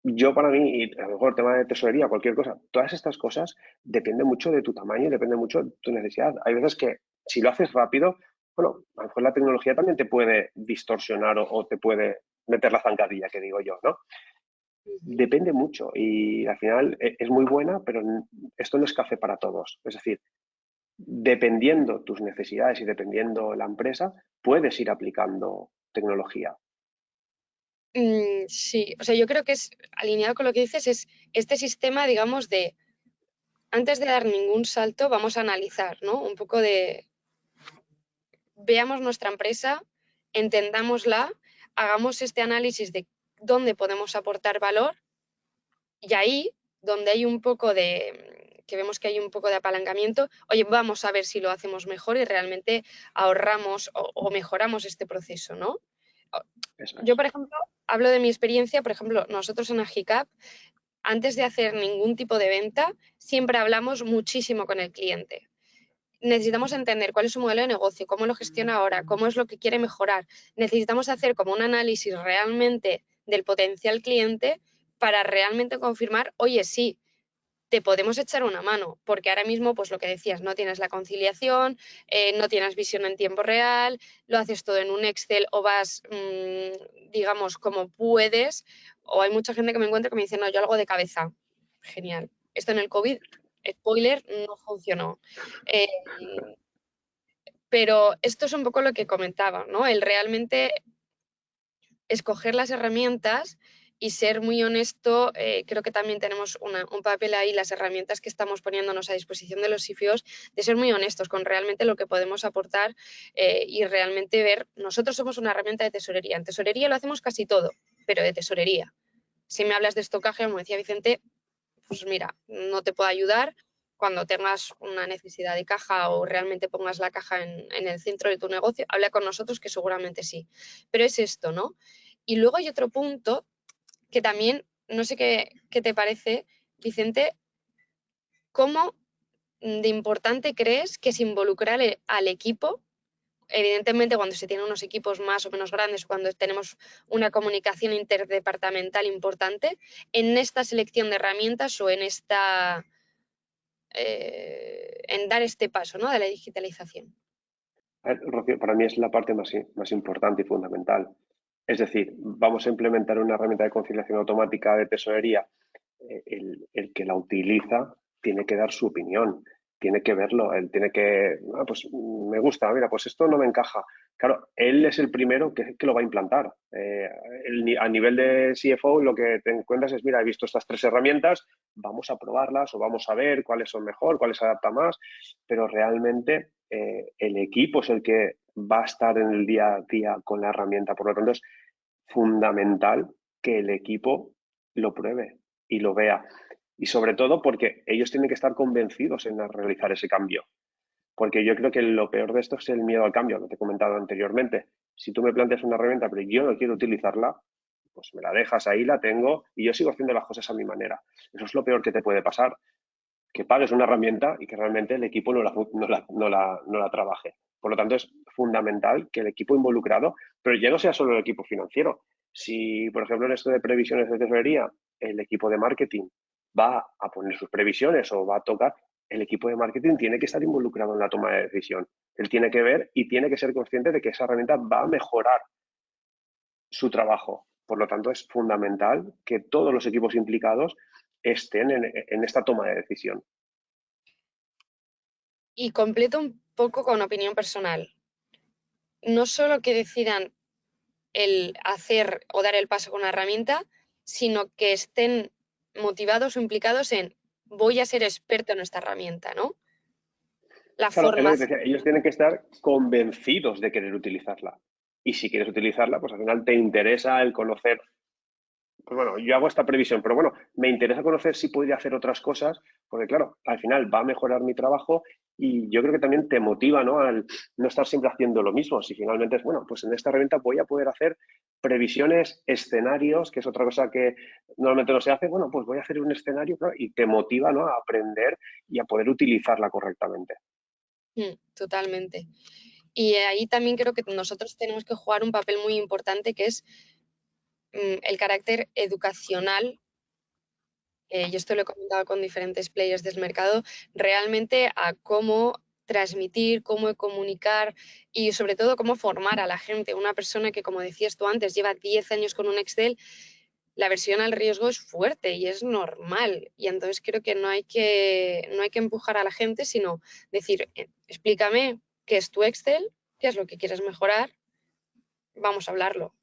Yo para mí, y a lo mejor tema de tesorería, cualquier cosa, todas estas cosas depende mucho de tu tamaño y depende mucho de tu necesidad. Hay veces que si lo haces rápido, bueno, a lo mejor la tecnología también te puede distorsionar o te puede meter la zancadilla, que digo yo, ¿no? Depende mucho y al final es muy buena, pero esto no es café para todos. Es decir, dependiendo tus necesidades y dependiendo la empresa, puedes ir aplicando tecnología. Sí, o sea, yo creo que es alineado con lo que dices, es este sistema, digamos, de antes de dar ningún salto, vamos a analizar, ¿no? Un poco de veamos nuestra empresa, entendámosla, hagamos este análisis de dónde podemos aportar valor y ahí, donde hay un poco de, que vemos que hay un poco de apalancamiento, oye, vamos a ver si lo hacemos mejor y realmente ahorramos o mejoramos este proceso, ¿no? Eso Yo, es. por ejemplo, hablo de mi experiencia, por ejemplo, nosotros en Agicap, antes de hacer ningún tipo de venta, siempre hablamos muchísimo con el cliente. Necesitamos entender cuál es su modelo de negocio, cómo lo gestiona ahora, cómo es lo que quiere mejorar. Necesitamos hacer como un análisis realmente del potencial cliente para realmente confirmar, oye, sí, te podemos echar una mano, porque ahora mismo, pues lo que decías, no tienes la conciliación, no tienes visión en tiempo real, lo haces todo en un Excel o vas, digamos, como puedes, o hay mucha gente que me encuentra que me dice, no, yo algo de cabeza. Genial. Esto en el COVID, spoiler, no funcionó. Pero esto es un poco lo que comentaba, ¿no? El realmente escoger las herramientas y ser muy honesto. Creo que también tenemos un papel ahí, las herramientas que estamos poniéndonos a disposición de los CFOs, de ser muy honestos con realmente lo que podemos aportar y realmente ver, nosotros somos una herramienta de tesorería. En tesorería lo hacemos casi todo, pero de tesorería. Si me hablas de estocaje, como decía Vicente, pues mira, no te puedo ayudar. Cuando tengas una necesidad de caja o realmente pongas la caja en el centro de tu negocio, habla con nosotros que seguramente sí. Pero es esto, ¿no? Y luego hay otro punto que también, no sé qué te parece, Vicente, ¿cómo de importante crees que es involucrar al equipo? Evidentemente, cuando se tienen unos equipos más o menos grandes, cuando tenemos una comunicación interdepartamental importante, en esta selección de herramientas o en dar este paso, ¿no?, de la digitalización. Rocío, para mí es la parte más importante y fundamental. Es decir, vamos a implementar una herramienta de conciliación automática de tesorería. El que la utiliza tiene que dar su opinión, tiene que verlo, él tiene que, pues me gusta, mira, pues esto no me encaja. Claro, él es el primero que lo va a implantar. A nivel de CFO lo que te encuentras es, mira, he visto estas 3 herramientas, vamos a probarlas o vamos a ver cuáles son mejor, cuáles se adaptan más, pero realmente el equipo es el que va a estar en el día a día con la herramienta. Por lo tanto, es fundamental que el equipo lo pruebe y lo vea. Y sobre todo porque ellos tienen que estar convencidos en realizar ese cambio. Porque yo creo que lo peor de esto es el miedo al cambio, lo que te he comentado anteriormente. Si tú me planteas una herramienta pero yo no quiero utilizarla, pues me la dejas ahí, la tengo y yo sigo haciendo las cosas a mi manera. Eso es lo peor que te puede pasar, que pagues una herramienta y que realmente el equipo no la trabaje. Por lo tanto, es fundamental que el equipo involucrado, pero ya no sea solo el equipo financiero. Si, por ejemplo, en esto de previsiones de tesorería, el equipo de marketing va a poner sus previsiones o va a tocar, el equipo de marketing tiene que estar involucrado en la toma de decisión. Él tiene que ver y tiene que ser consciente de que esa herramienta va a mejorar su trabajo. Por lo tanto, es fundamental que todos los equipos implicados estén en esta toma de decisión. Y completo un poco con opinión personal. No solo que decidan el hacer o dar el paso con una herramienta, sino que estén motivados o implicados en voy a ser experto en esta herramienta, ¿no? La Claro, es lo que te formación. decía, ellos tienen que estar convencidos de querer utilizarla. Y si quieres utilizarla, pues al final te interesa el conocer, pues bueno, yo hago esta previsión, pero bueno, me interesa conocer si podría hacer otras cosas, porque claro, al final va a mejorar mi trabajo y yo creo que también te motiva, ¿no?, al no estar siempre haciendo lo mismo. Si finalmente es, bueno, pues en esta herramienta voy a poder hacer previsiones, escenarios, que es otra cosa que normalmente no se hace, bueno, pues voy a hacer un escenario, claro, y te motiva, ¿no?, a aprender y a poder utilizarla correctamente. Totalmente. Y ahí también creo que nosotros tenemos que jugar un papel muy importante que es el carácter educacional. Y esto lo he comentado con diferentes players del mercado, realmente a cómo transmitir, cómo comunicar y sobre todo cómo formar a la gente. Una persona que, como decías tú antes, lleva 10 años con un Excel, la aversión al riesgo es fuerte y es normal. Y entonces creo que no hay que empujar a la gente, sino decir, explícame qué es tu Excel, qué es lo que quieres mejorar, vamos a hablarlo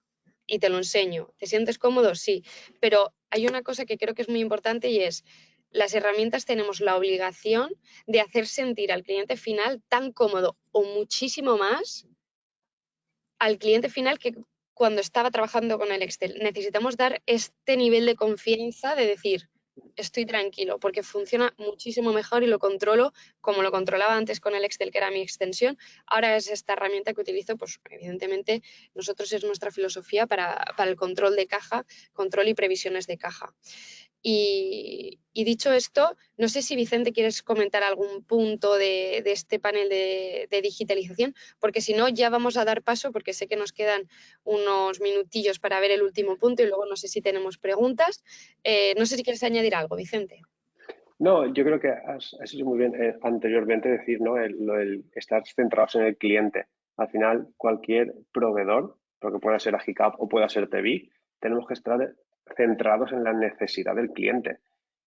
y te lo enseño. ¿Te sientes cómodo? Sí. Pero hay una cosa que creo que es muy importante y es, las herramientas tenemos la obligación de hacer sentir al cliente final tan cómodo o muchísimo más al cliente final que cuando estaba trabajando con el Excel. Necesitamos dar este nivel de confianza de decir, estoy tranquilo, porque funciona muchísimo mejor y lo controlo como lo controlaba antes con el Excel, que era mi extensión. Ahora es esta herramienta que utilizo, pues evidentemente nosotros es nuestra filosofía para el control de caja, control y previsiones de caja. Y dicho esto, no sé si Vicente quieres comentar algún punto de este panel de digitalización, porque si no ya vamos a dar paso, porque sé que nos quedan unos minutillos para ver el último punto y luego no sé si tenemos preguntas. No sé si quieres añadir algo, Vicente. No, yo creo que has hecho muy bien anteriormente decir, ¿no? El estar centrados en el cliente. Al final, cualquier proveedor, porque pueda ser Agicap o pueda ser TEBI, tenemos que estar centrados en la necesidad del cliente.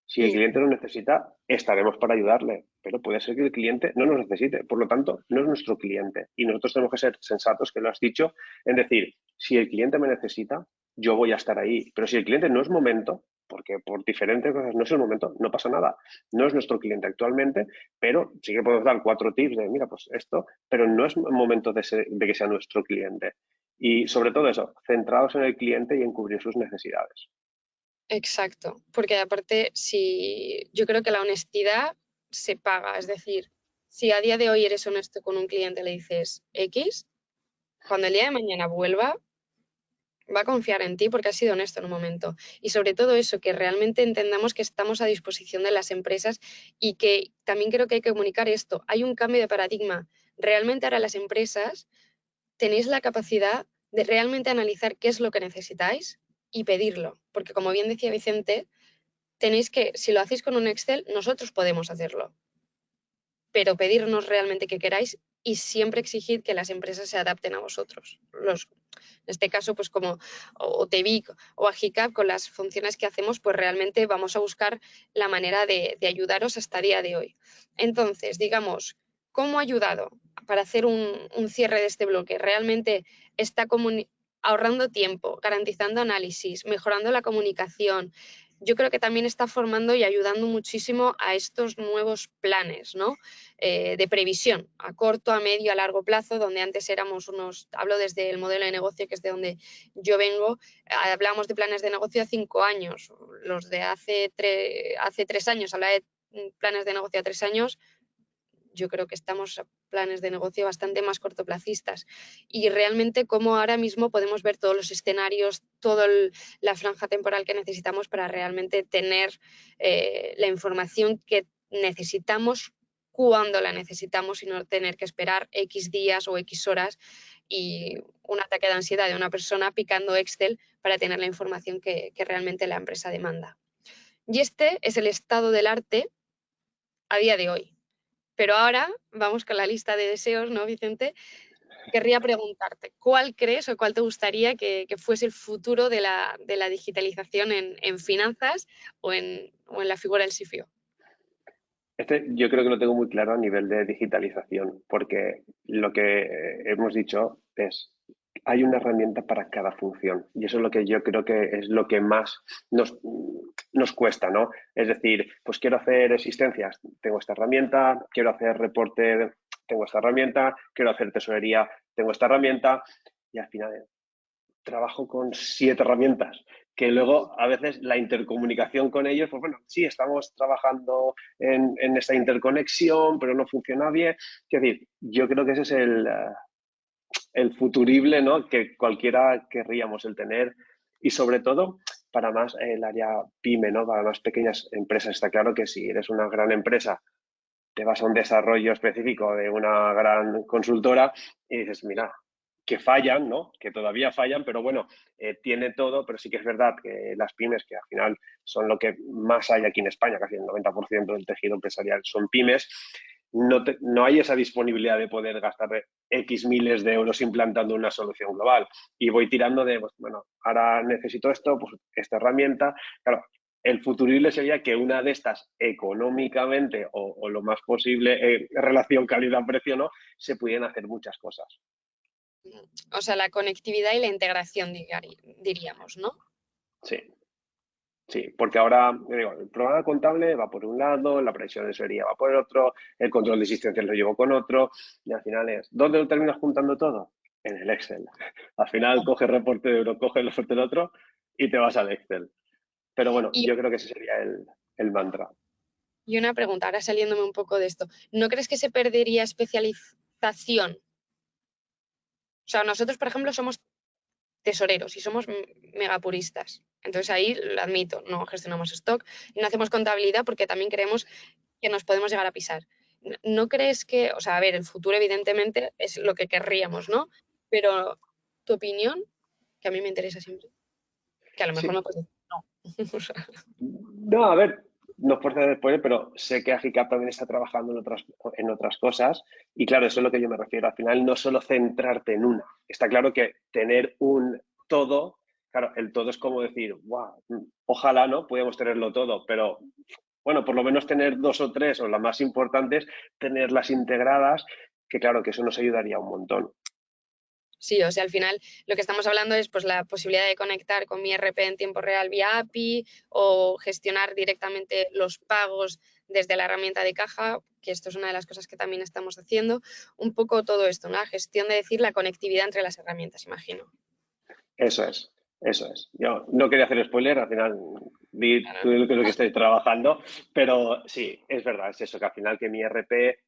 Si el cliente lo necesita, estaremos para ayudarle, pero puede ser que el cliente no nos necesite. Por lo tanto, no es nuestro cliente. Y nosotros tenemos que ser sensatos, que lo has dicho, en decir, si el cliente me necesita, yo voy a estar ahí. Pero si el cliente no es momento, porque por diferentes cosas no es el momento, no pasa nada. No es nuestro cliente actualmente, pero sí que podemos dar 4 tips de, mira, pues esto, pero no es momento de que sea nuestro cliente. Y sobre todo eso, centrados en el cliente y en cubrir sus necesidades. Exacto, porque aparte, si yo creo que la honestidad se paga, es decir, si a día de hoy eres honesto con un cliente, le dices X, cuando el día de mañana vuelva, va a confiar en ti porque has sido honesto en un momento. Y sobre todo eso, que realmente entendamos que estamos a disposición de las empresas y que también creo que hay que comunicar esto. Hay un cambio de paradigma. Realmente ahora las empresas tenéis la capacidad de realmente analizar qué es lo que necesitáis y pedirlo. Porque como bien decía Vicente, tenéis que, si lo hacéis con un Excel, nosotros podemos hacerlo, pero pedirnos realmente que queráis y siempre exigir que las empresas se adapten a vosotros. En este caso, pues como o TEVIC o Agicap, con las funciones que hacemos, pues realmente vamos a buscar la manera de ayudaros hasta el día de hoy. Entonces, digamos, ¿cómo ha ayudado para hacer un cierre de este bloque? Realmente está ahorrando tiempo, garantizando análisis, mejorando la comunicación. Yo creo que también está formando y ayudando muchísimo a estos nuevos planes, ¿no? De previsión a corto, a medio, a largo plazo, donde antes éramos hablo desde el modelo de negocio, que es de donde yo vengo, hablamos de planes de negocio a 5 años, los de hace 3 años, habla de planes de negocio a 3 años, yo creo que estamos a planes de negocio bastante más cortoplacistas. Y realmente cómo ahora mismo podemos ver todos los escenarios, toda la franja temporal que necesitamos para realmente tener la información que necesitamos cuando la necesitamos y no tener que esperar X días o X horas y un ataque de ansiedad de una persona picando Excel para tener la información que realmente la empresa demanda. Y este es el estado del arte a día de hoy. Pero ahora vamos con la lista de deseos, ¿no, Vicente? Querría preguntarte, ¿cuál crees o cuál te gustaría que fuese el futuro de la digitalización en finanzas o en la figura del CFO? Yo creo que lo tengo muy claro a nivel de digitalización, porque lo que hemos dicho es, hay una herramienta para cada función y eso es lo que yo creo que es lo que más nos cuesta, ¿no? Es decir, pues quiero hacer existencias, tengo esta herramienta, quiero hacer reporte, tengo esta herramienta, quiero hacer tesorería, tengo esta herramienta y al final trabajo con 7 herramientas que luego a veces la intercomunicación con ellos, pues bueno, sí, estamos trabajando en esta interconexión, pero no funciona bien. Es decir, yo creo que ese es el futurible, ¿no? Que cualquiera querríamos el tener y sobre todo para más el área pyme, ¿no? Para más pequeñas empresas. Está claro que si eres una gran empresa, te vas a un desarrollo específico de una gran consultora y dices, mira, que fallan, ¿no? Que todavía fallan, pero bueno, tiene todo, pero sí que es verdad que las pymes, que al final son lo que más hay aquí en España, casi el 90% del tejido empresarial son pymes, no hay esa disponibilidad de poder gastar X miles de euros implantando una solución global. Y voy tirando de, pues, bueno, ahora necesito esto, pues esta herramienta. Claro, el futurible sería que una de estas económicamente o lo más posible relación calidad-precio, ¿no? Se pudieran hacer muchas cosas. O sea, la conectividad y la integración, diríamos, ¿no? Sí, sí, porque ahora digo, el programa contable va por un lado, la previsión de tesorería va por el otro, el control de existencia lo llevo con otro, y al final es, ¿dónde lo terminas juntando todo? En el Excel. Al final coges reporte de uno, coges el reporte del otro y te vas al Excel. Pero bueno, Y, yo creo que ese sería el mantra. y una pregunta, ahora saliéndome un poco de esto, ¿no crees que se perdería especialización? O sea, nosotros, por ejemplo, somos tesoreros y somos megapuristas. Entonces ahí lo admito, no gestionamos stock y no hacemos contabilidad porque también creemos que nos podemos llegar a pisar. ¿No crees que, o sea, a ver, el futuro evidentemente es lo que querríamos, ¿no? Pero tu opinión, que a mí me interesa siempre, que a lo mejor Sí. me puedes decir no. O sea, No, a ver, no es por hacer spoiler, pero sé que Agicap también está trabajando en otras cosas y claro, eso es lo que yo me refiero. Al final no solo centrarte en una. Está claro que tener un todo, claro, el todo es como decir, wow, ojalá no pudiéramos tenerlo todo, pero bueno, por lo menos tener 2 o 3 o las más importantes, tenerlas integradas, que claro, que eso nos ayudaría un montón. Sí, o sea, al final lo que estamos hablando es pues la posibilidad de conectar con mi ERP en tiempo real vía API o gestionar directamente los pagos desde la herramienta de caja, que esto es una de las cosas que también estamos haciendo. Un poco todo esto, ¿no? La gestión de decir la conectividad entre las herramientas, imagino. Eso es, eso es. Yo no quería hacer spoiler, al final vi todo lo que estoy trabajando, pero sí, es verdad, es eso, que al final que mi RP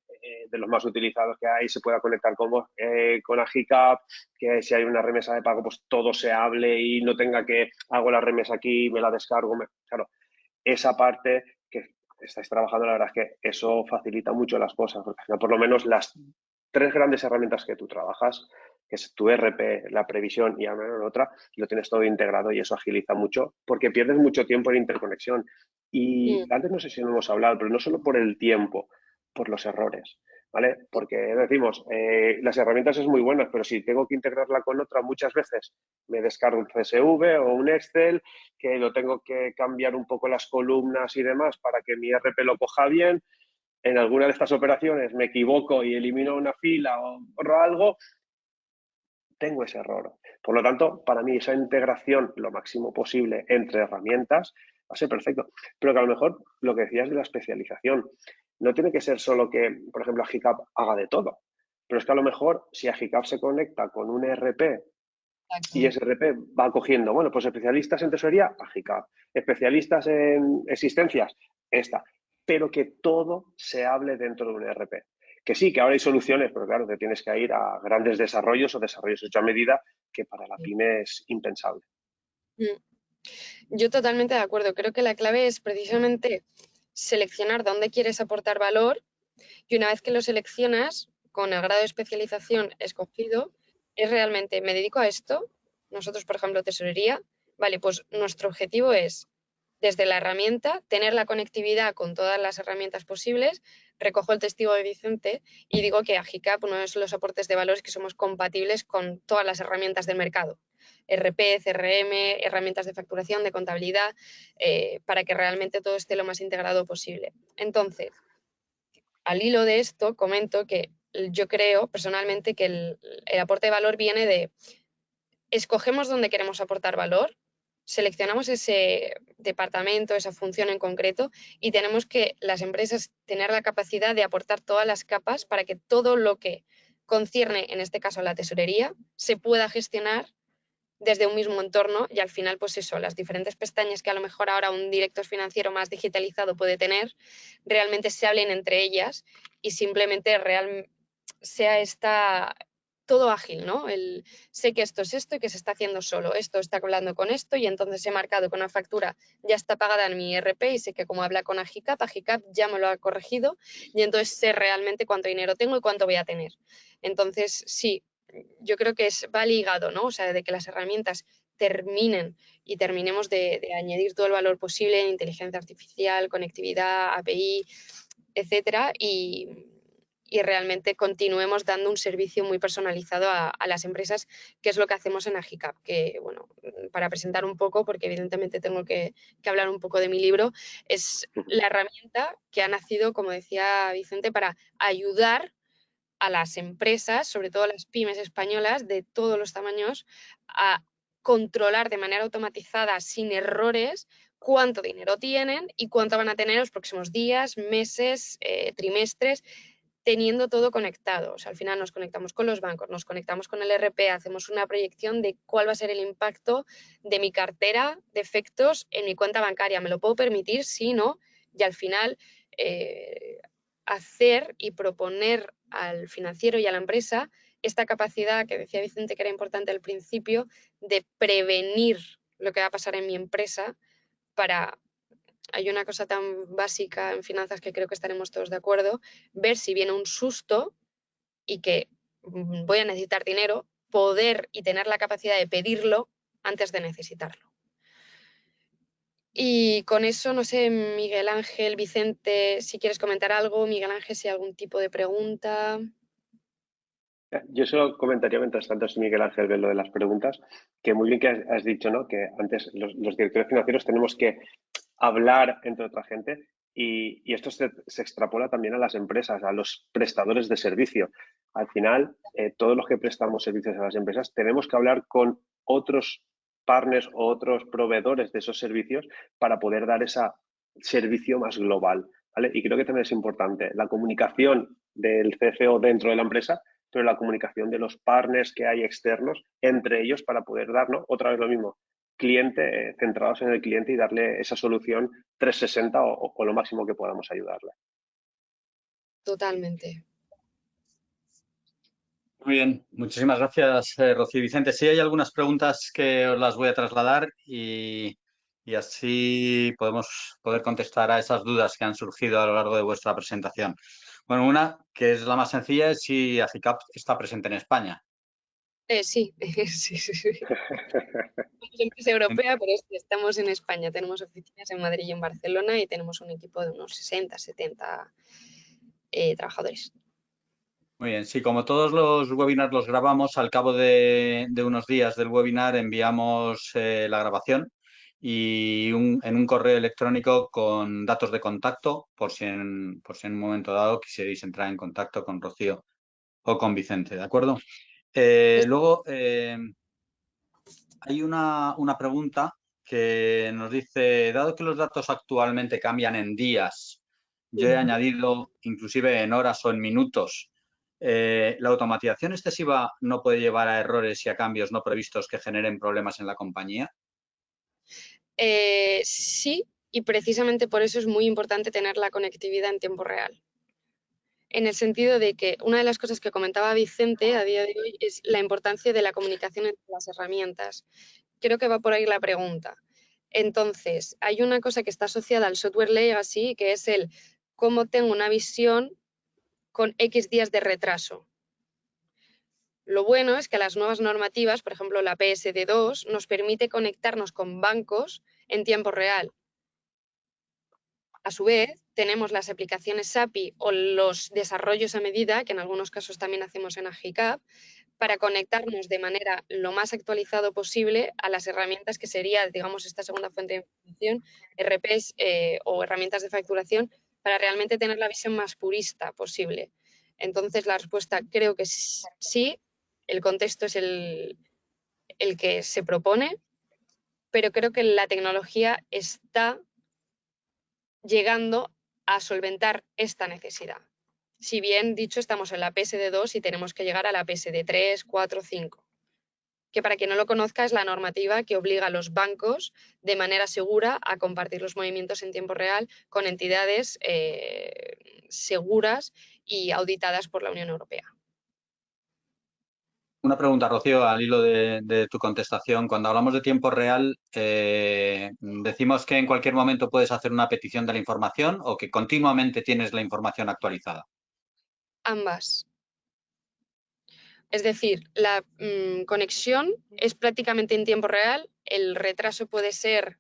de los más utilizados que hay se pueda conectar con Agicap, que si hay una remesa de pago, pues todo se hable y no tenga que hago la remesa aquí, me la descargo. Claro, esa parte que estáis trabajando, la verdad es que eso facilita mucho las cosas, porque al final por lo menos las 3 grandes herramientas que tú trabajas, que es tu RP, la previsión y a menos otra, lo tienes todo integrado y eso agiliza mucho porque pierdes mucho tiempo en interconexión. Y antes no sé si no hemos hablado, pero no solo por el tiempo, por los errores, ¿vale? Porque decimos, las herramientas es muy buenas, pero si tengo que integrarla con otra, muchas veces me descargo un CSV o un Excel, que lo tengo que cambiar un poco las columnas y demás para que mi RP lo coja bien. En alguna de estas operaciones me equivoco y elimino una fila o borro algo, tengo ese error. Por lo tanto, para mí esa integración lo máximo posible entre herramientas va a ser perfecto. Pero que a lo mejor lo que decías de la especialización, no tiene que ser solo que, por ejemplo, Agicap haga de todo. Pero es que a lo mejor si Agicap se conecta con un ERP y ese ERP va cogiendo, bueno, pues especialistas en tesorería, Agicap. Especialistas en existencias, esta. Pero que todo se hable dentro de un ERP. Que sí, que ahora hay soluciones, pero claro, te tienes que ir a grandes desarrollos o desarrollos hechos a medida, que para la pyme es impensable. Yo totalmente de acuerdo. Creo que la clave es precisamente seleccionar dónde quieres aportar valor y una vez que lo seleccionas, con el grado de especialización escogido, es realmente, me dedico a esto, nosotros, por ejemplo, tesorería, vale, pues nuestro objetivo es, desde la herramienta, tener la conectividad con todas las herramientas posibles, recojo el testigo de Vicente y digo que Agicap, uno de los aportes de valor es que somos compatibles con todas las herramientas del mercado. RP, CRM, herramientas de facturación, de contabilidad, para que realmente todo esté lo más integrado posible. Entonces, al hilo de esto, comento que yo creo personalmente que el aporte de valor viene de escogemos dónde queremos aportar valor, seleccionamos ese departamento, esa función en concreto y tenemos que las empresas tener la capacidad de aportar todas las capas para que todo lo que concierne, en este caso a la tesorería, se pueda gestionar desde un mismo entorno y al final, pues eso, las diferentes pestañas que a lo mejor ahora un director financiero más digitalizado puede tener, realmente se hablen entre ellas y simplemente sea todo ágil, ¿no? Sé que esto es esto y que se está haciendo solo, esto está hablando con esto y entonces he marcado que una factura ya está pagada en mi ERP y sé que como habla con Agicap ya me lo ha corregido y entonces sé realmente cuánto dinero tengo y cuánto voy a tener. Entonces, sí, yo creo que va ligado, ¿no? O sea, de que las herramientas terminen y terminemos de añadir todo el valor posible en inteligencia artificial, conectividad, API, etcétera, y realmente continuemos dando un servicio muy personalizado a las empresas, que es lo que hacemos en Agicap, que, bueno, para presentar un poco, porque evidentemente tengo que hablar un poco de mi libro, es la herramienta que ha nacido, como decía Vicente, para ayudar a las empresas, sobre todo las pymes españolas de todos los tamaños, a controlar de manera automatizada, sin errores, cuánto dinero tienen y cuánto van a tener los próximos días, meses, trimestres, teniendo todo conectado. O sea, al final nos conectamos con los bancos, nos conectamos con el RP, hacemos una proyección de cuál va a ser el impacto de mi cartera de efectos en mi cuenta bancaria. ¿Me lo puedo permitir? Sí, no. Y al final hacer y proponer al financiero y a la empresa esta capacidad que decía Vicente que era importante al principio de prevenir lo que va a pasar en mi empresa para, hay una cosa tan básica en finanzas que creo que estaremos todos de acuerdo, ver si viene un susto y que voy a necesitar dinero, poder y tener la capacidad de pedirlo antes de necesitarlo. Y con eso, no sé, Miguel Ángel, Vicente, si quieres comentar algo, Miguel Ángel, si hay algún tipo de pregunta. Yo solo comentaría, mientras tanto, es Miguel Ángel ve lo de las preguntas, que muy bien que has dicho, ¿no? Que antes los directores financieros tenemos que hablar entre otra gente y esto se extrapola también a las empresas, a los prestadores de servicio. Al final, todos los que prestamos servicios a las empresas tenemos que hablar con otros partners o otros proveedores de esos servicios para poder dar ese servicio más global, ¿vale? Y creo que también es importante la comunicación del CFO dentro de la empresa, pero la comunicación de los partners que hay externos entre ellos para poder darnos otra vez lo mismo, cliente, centrados en el cliente y darle esa solución 360 o lo máximo que podamos ayudarle. Totalmente. Muy bien, muchísimas gracias, Rocío y Vicente. Sí, hay algunas preguntas que os las voy a trasladar y así podemos poder contestar a esas dudas que han surgido a lo largo de vuestra presentación. Bueno, una que es la más sencilla es si AGICAP está presente en España. Sí, sí, sí, sí. Somos empresa europea, pero estamos en España. Tenemos oficinas en Madrid y en Barcelona y tenemos un equipo de unos 60, 70 trabajadores. Muy bien, sí, como todos los webinars los grabamos, al cabo de unos días del webinar enviamos la grabación y en un correo electrónico con datos de contacto por si en un momento dado quisierais entrar en contacto con Rocío o con Vicente, ¿de acuerdo? Luego hay una pregunta que nos dice, dado que los datos actualmente cambian en días, yo he añadido inclusive en horas o en minutos, ¿la automatización excesiva no puede llevar a errores y a cambios no previstos que generen problemas en la compañía? Sí, y precisamente por eso es muy importante tener la conectividad en tiempo real. En el sentido de que una de las cosas que comentaba Vicente a día de hoy es la importancia de la comunicación entre las herramientas. Creo que va por ahí la pregunta. Entonces, hay una cosa que está asociada al software legacy, que es el cómo tengo una visión con X días de retraso. Lo bueno es que las nuevas normativas, por ejemplo la PSD2, nos permite conectarnos con bancos en tiempo real. A su vez, tenemos las aplicaciones API o los desarrollos a medida, que en algunos casos también hacemos en AGICAP, para conectarnos de manera lo más actualizado posible a las herramientas que sería, digamos, esta segunda fuente de información, RPs o herramientas de facturación, para realmente tener la visión más purista posible. Entonces, la respuesta creo que sí, el contexto es el que se propone, pero creo que la tecnología está llegando a solventar esta necesidad. Si bien dicho, estamos en la PSD2 y tenemos que llegar a la PSD3, 4, 5, que para quien no lo conozca es la normativa que obliga a los bancos de manera segura a compartir los movimientos en tiempo real con entidades seguras y auditadas por la Unión Europea. Una pregunta, Rocío, al hilo de tu contestación. Cuando hablamos de tiempo real, ¿decimos que en cualquier momento puedes hacer una petición de la información o que continuamente tienes la información actualizada? Ambas. Es decir, la conexión es prácticamente en tiempo real, el retraso puede ser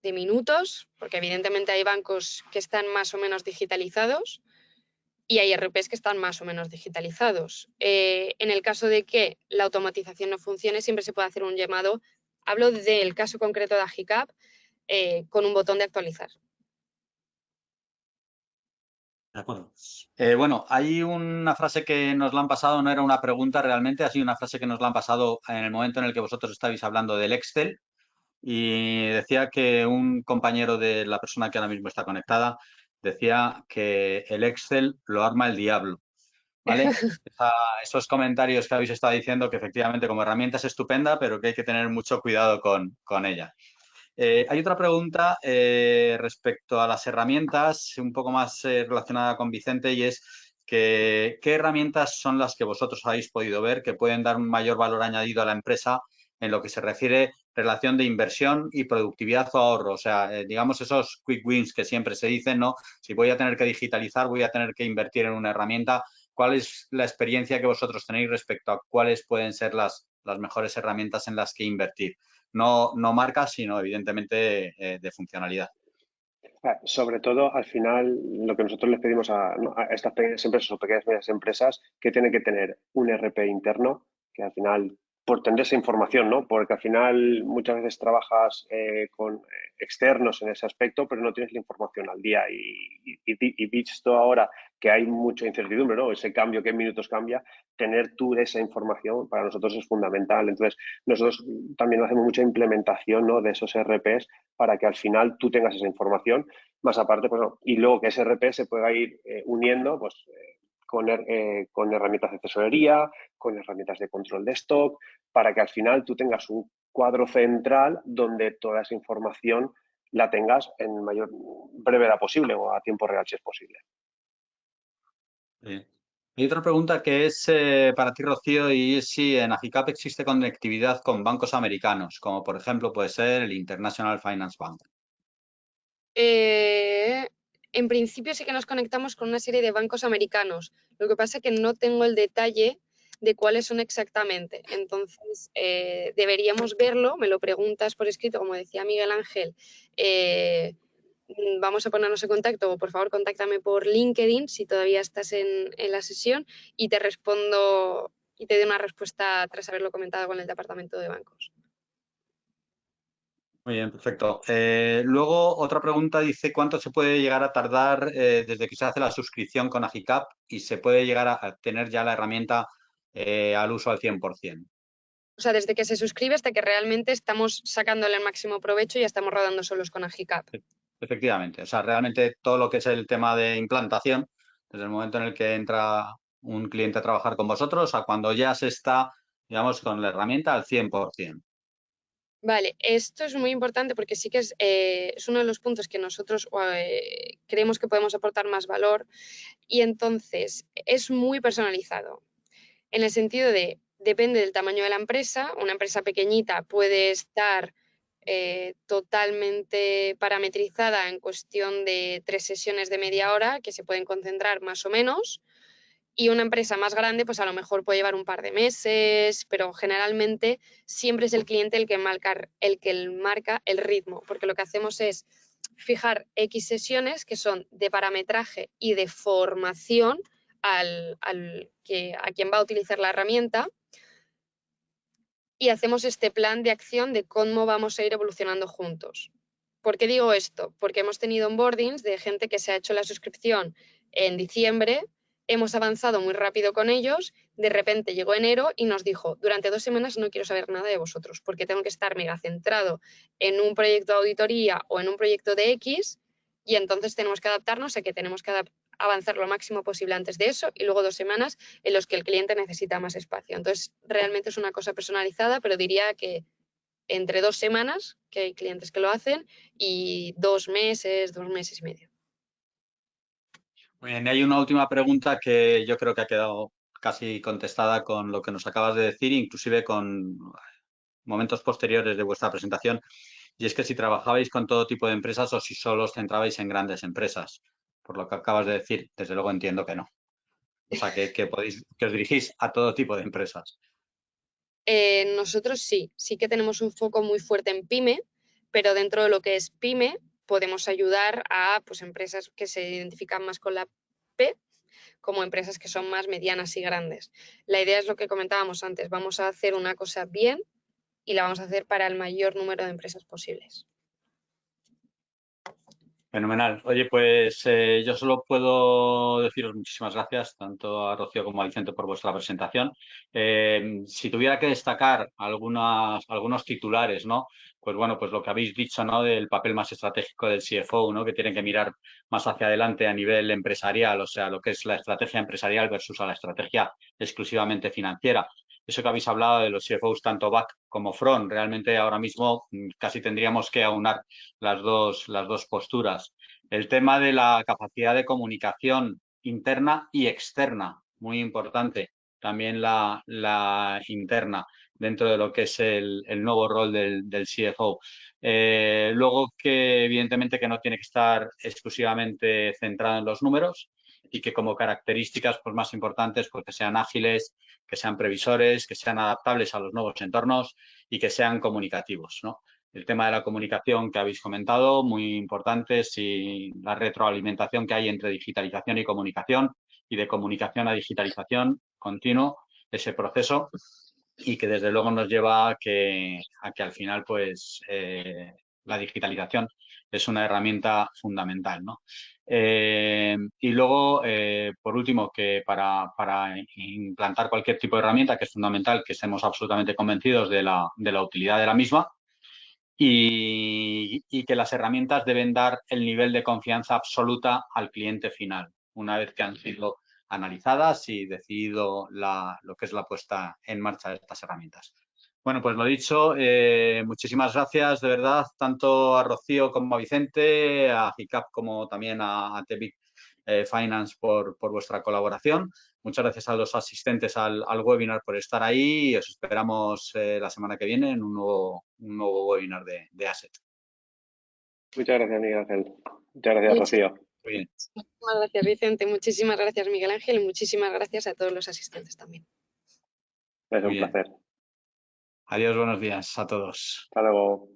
de minutos, porque evidentemente hay bancos que están más o menos digitalizados y hay RPs que están más o menos digitalizados. En el caso de que la automatización no funcione, siempre se puede hacer un llamado, hablo del caso concreto de AGICAP, con un botón de actualizar. De acuerdo. Bueno, hay una frase que nos la han pasado, no era una pregunta realmente, ha sido una frase que nos la han pasado en el momento en el que vosotros estabais hablando del Excel y decía que un compañero de la persona que ahora mismo está conectada decía que el Excel lo arma el diablo, ¿vale? Esos comentarios que habéis estado diciendo que efectivamente como herramienta es estupenda, pero que hay que tener mucho cuidado con ella. Hay otra pregunta respecto a las herramientas, un poco más relacionada con Vicente, y es que, ¿qué herramientas son las que vosotros habéis podido ver que pueden dar un mayor valor añadido a la empresa en lo que se refiere relación de inversión y productividad o ahorro? O sea, digamos esos quick wins que siempre se dicen, ¿no? Si voy a tener que digitalizar, voy a tener que invertir en una herramienta. ¿Cuál es la experiencia que vosotros tenéis respecto a cuáles pueden ser las mejores herramientas en las que invertir? no marca, sino evidentemente de funcionalidad. Sobre todo, al final, lo que nosotros les pedimos a estas pequeñas empresas o pequeñas y medianas empresas, que tienen que tener un ERP interno, que al final, por tener esa información, ¿no? Porque al final muchas veces trabajas con externos en ese aspecto, pero no tienes la información al día. Y visto ahora que hay mucha incertidumbre, ¿no? Ese cambio, qué minutos cambia, tener tú esa información para nosotros es fundamental. Entonces, nosotros también hacemos mucha implementación, ¿no?, de esos ERPs para que al final tú tengas esa información, más aparte, pues, no, y luego que ese ERP se pueda ir uniendo, pues, con herramientas de tesorería, con herramientas de control de stock, para que al final tú tengas un cuadro central donde toda esa información la tengas en mayor brevedad posible o a tiempo real si es posible. Bien. Y otra pregunta que es para ti, Rocío, y es si en Agicap existe conectividad con bancos americanos, como por ejemplo puede ser el International Finance Bank. En principio sí que nos conectamos con una serie de bancos americanos. Lo que pasa es que no tengo el detalle de cuáles son exactamente. Entonces, deberíamos verlo. Me lo preguntas por escrito, como decía Miguel Ángel. Vamos a ponernos en contacto, o por favor contáctame por LinkedIn si todavía estás en la sesión, y te respondo y te doy una respuesta tras haberlo comentado con el departamento de bancos. Muy bien, perfecto. Luego, otra pregunta dice, ¿cuánto se puede llegar a tardar desde que se hace la suscripción con Agicap y se puede llegar a tener ya la herramienta al uso al 100%? O sea, desde que se suscribe hasta que realmente estamos sacándole el máximo provecho y ya estamos rodando solos con Agicap. Efectivamente. O sea, realmente todo lo que es el tema de implantación, desde el momento en el que entra un cliente a trabajar con vosotros a cuando ya se está, digamos, con la herramienta al 100%. Vale, esto es muy importante porque sí que es uno de los puntos que nosotros creemos que podemos aportar más valor, y entonces es muy personalizado en el sentido de, depende del tamaño de la empresa. Una empresa pequeñita puede estar totalmente parametrizada en cuestión de 3 sesiones de media hora que se pueden concentrar más o menos. Y una empresa más grande, pues a lo mejor puede llevar un par de meses, pero generalmente siempre es el cliente el que marca el ritmo, porque lo que hacemos es fijar X sesiones que son de parametraje y de formación a quien va a utilizar la herramienta, y hacemos este plan de acción de cómo vamos a ir evolucionando juntos. ¿Por qué digo esto? Porque hemos tenido onboardings de gente que se ha hecho la suscripción en diciembre, hemos avanzado muy rápido con ellos, de repente llegó enero y nos dijo, durante 2 semanas no quiero saber nada de vosotros porque tengo que estar mega centrado en un proyecto de auditoría o en un proyecto de X, y entonces tenemos que adaptarnos a que tenemos que avanzar lo máximo posible antes de eso, y luego 2 semanas en los que el cliente necesita más espacio. Entonces, realmente es una cosa personalizada, pero diría que entre 2 semanas, que hay clientes que lo hacen, y 2 meses, 2 meses y medio. Muy bien, y hay una última pregunta que yo creo que ha quedado casi contestada con lo que nos acabas de decir, inclusive con momentos posteriores de vuestra presentación, y es que si trabajabais con todo tipo de empresas o si solo os centrabais en grandes empresas. Por lo que acabas de decir, desde luego entiendo que no. O sea, que os dirigís a todo tipo de empresas. Nosotros sí que tenemos un foco muy fuerte en pyme, pero dentro de lo que es pyme podemos ayudar a, pues, empresas que se identifican más con la P, como empresas que son más medianas y grandes. La idea es lo que comentábamos antes, vamos a hacer una cosa bien y la vamos a hacer para el mayor número de empresas posibles. Fenomenal. Oye, pues yo solo puedo deciros muchísimas gracias, tanto a Rocío como a Vicente, por vuestra presentación. Si tuviera que destacar algunos titulares, ¿no? Pues bueno, pues lo que habéis dicho, ¿no? Del papel más estratégico del CFO, ¿no? Que tienen que mirar más hacia adelante a nivel empresarial, o sea, lo que es la estrategia empresarial versus a la estrategia exclusivamente financiera. Eso que habéis hablado de los CFOs tanto back como front, realmente ahora mismo casi tendríamos que aunar las dos posturas. El tema de la capacidad de comunicación interna y externa, muy importante. También la interna dentro de lo que es el nuevo rol del CFO. Luego que evidentemente que no tiene que estar exclusivamente centrado en los números, y que como características pues, más importantes pues, que sean ágiles, que sean previsores, que sean adaptables a los nuevos entornos y que sean comunicativos, ¿no? El tema de la comunicación que habéis comentado, muy importante, si la retroalimentación que hay entre digitalización y comunicación y de comunicación a digitalización continuo, ese proceso, y que desde luego nos lleva a que al final pues la digitalización es una herramienta fundamental, ¿no? Y luego, por último, que para implantar cualquier tipo de herramienta, que es fundamental que estemos absolutamente convencidos de la utilidad de la misma y que las herramientas deben dar el nivel de confianza absoluta al cliente final, una vez que han sido analizadas y decidido lo que es la puesta en marcha de estas herramientas. Bueno, pues lo dicho, muchísimas gracias de verdad, tanto a Rocío como a Vicente, a GICAP como también a TEBIC Finance por vuestra colaboración. Muchas gracias a los asistentes al webinar por estar ahí y os esperamos la semana que viene en un nuevo webinar de Asset. Muchas gracias, Miguel Ángel. Muchas gracias, Rocío. Muy bien. Muchísimas gracias, Vicente. Muchísimas gracias, Miguel Ángel. Y muchísimas gracias a todos los asistentes también. Es un placer. Adiós, buenos días a todos. Hasta luego.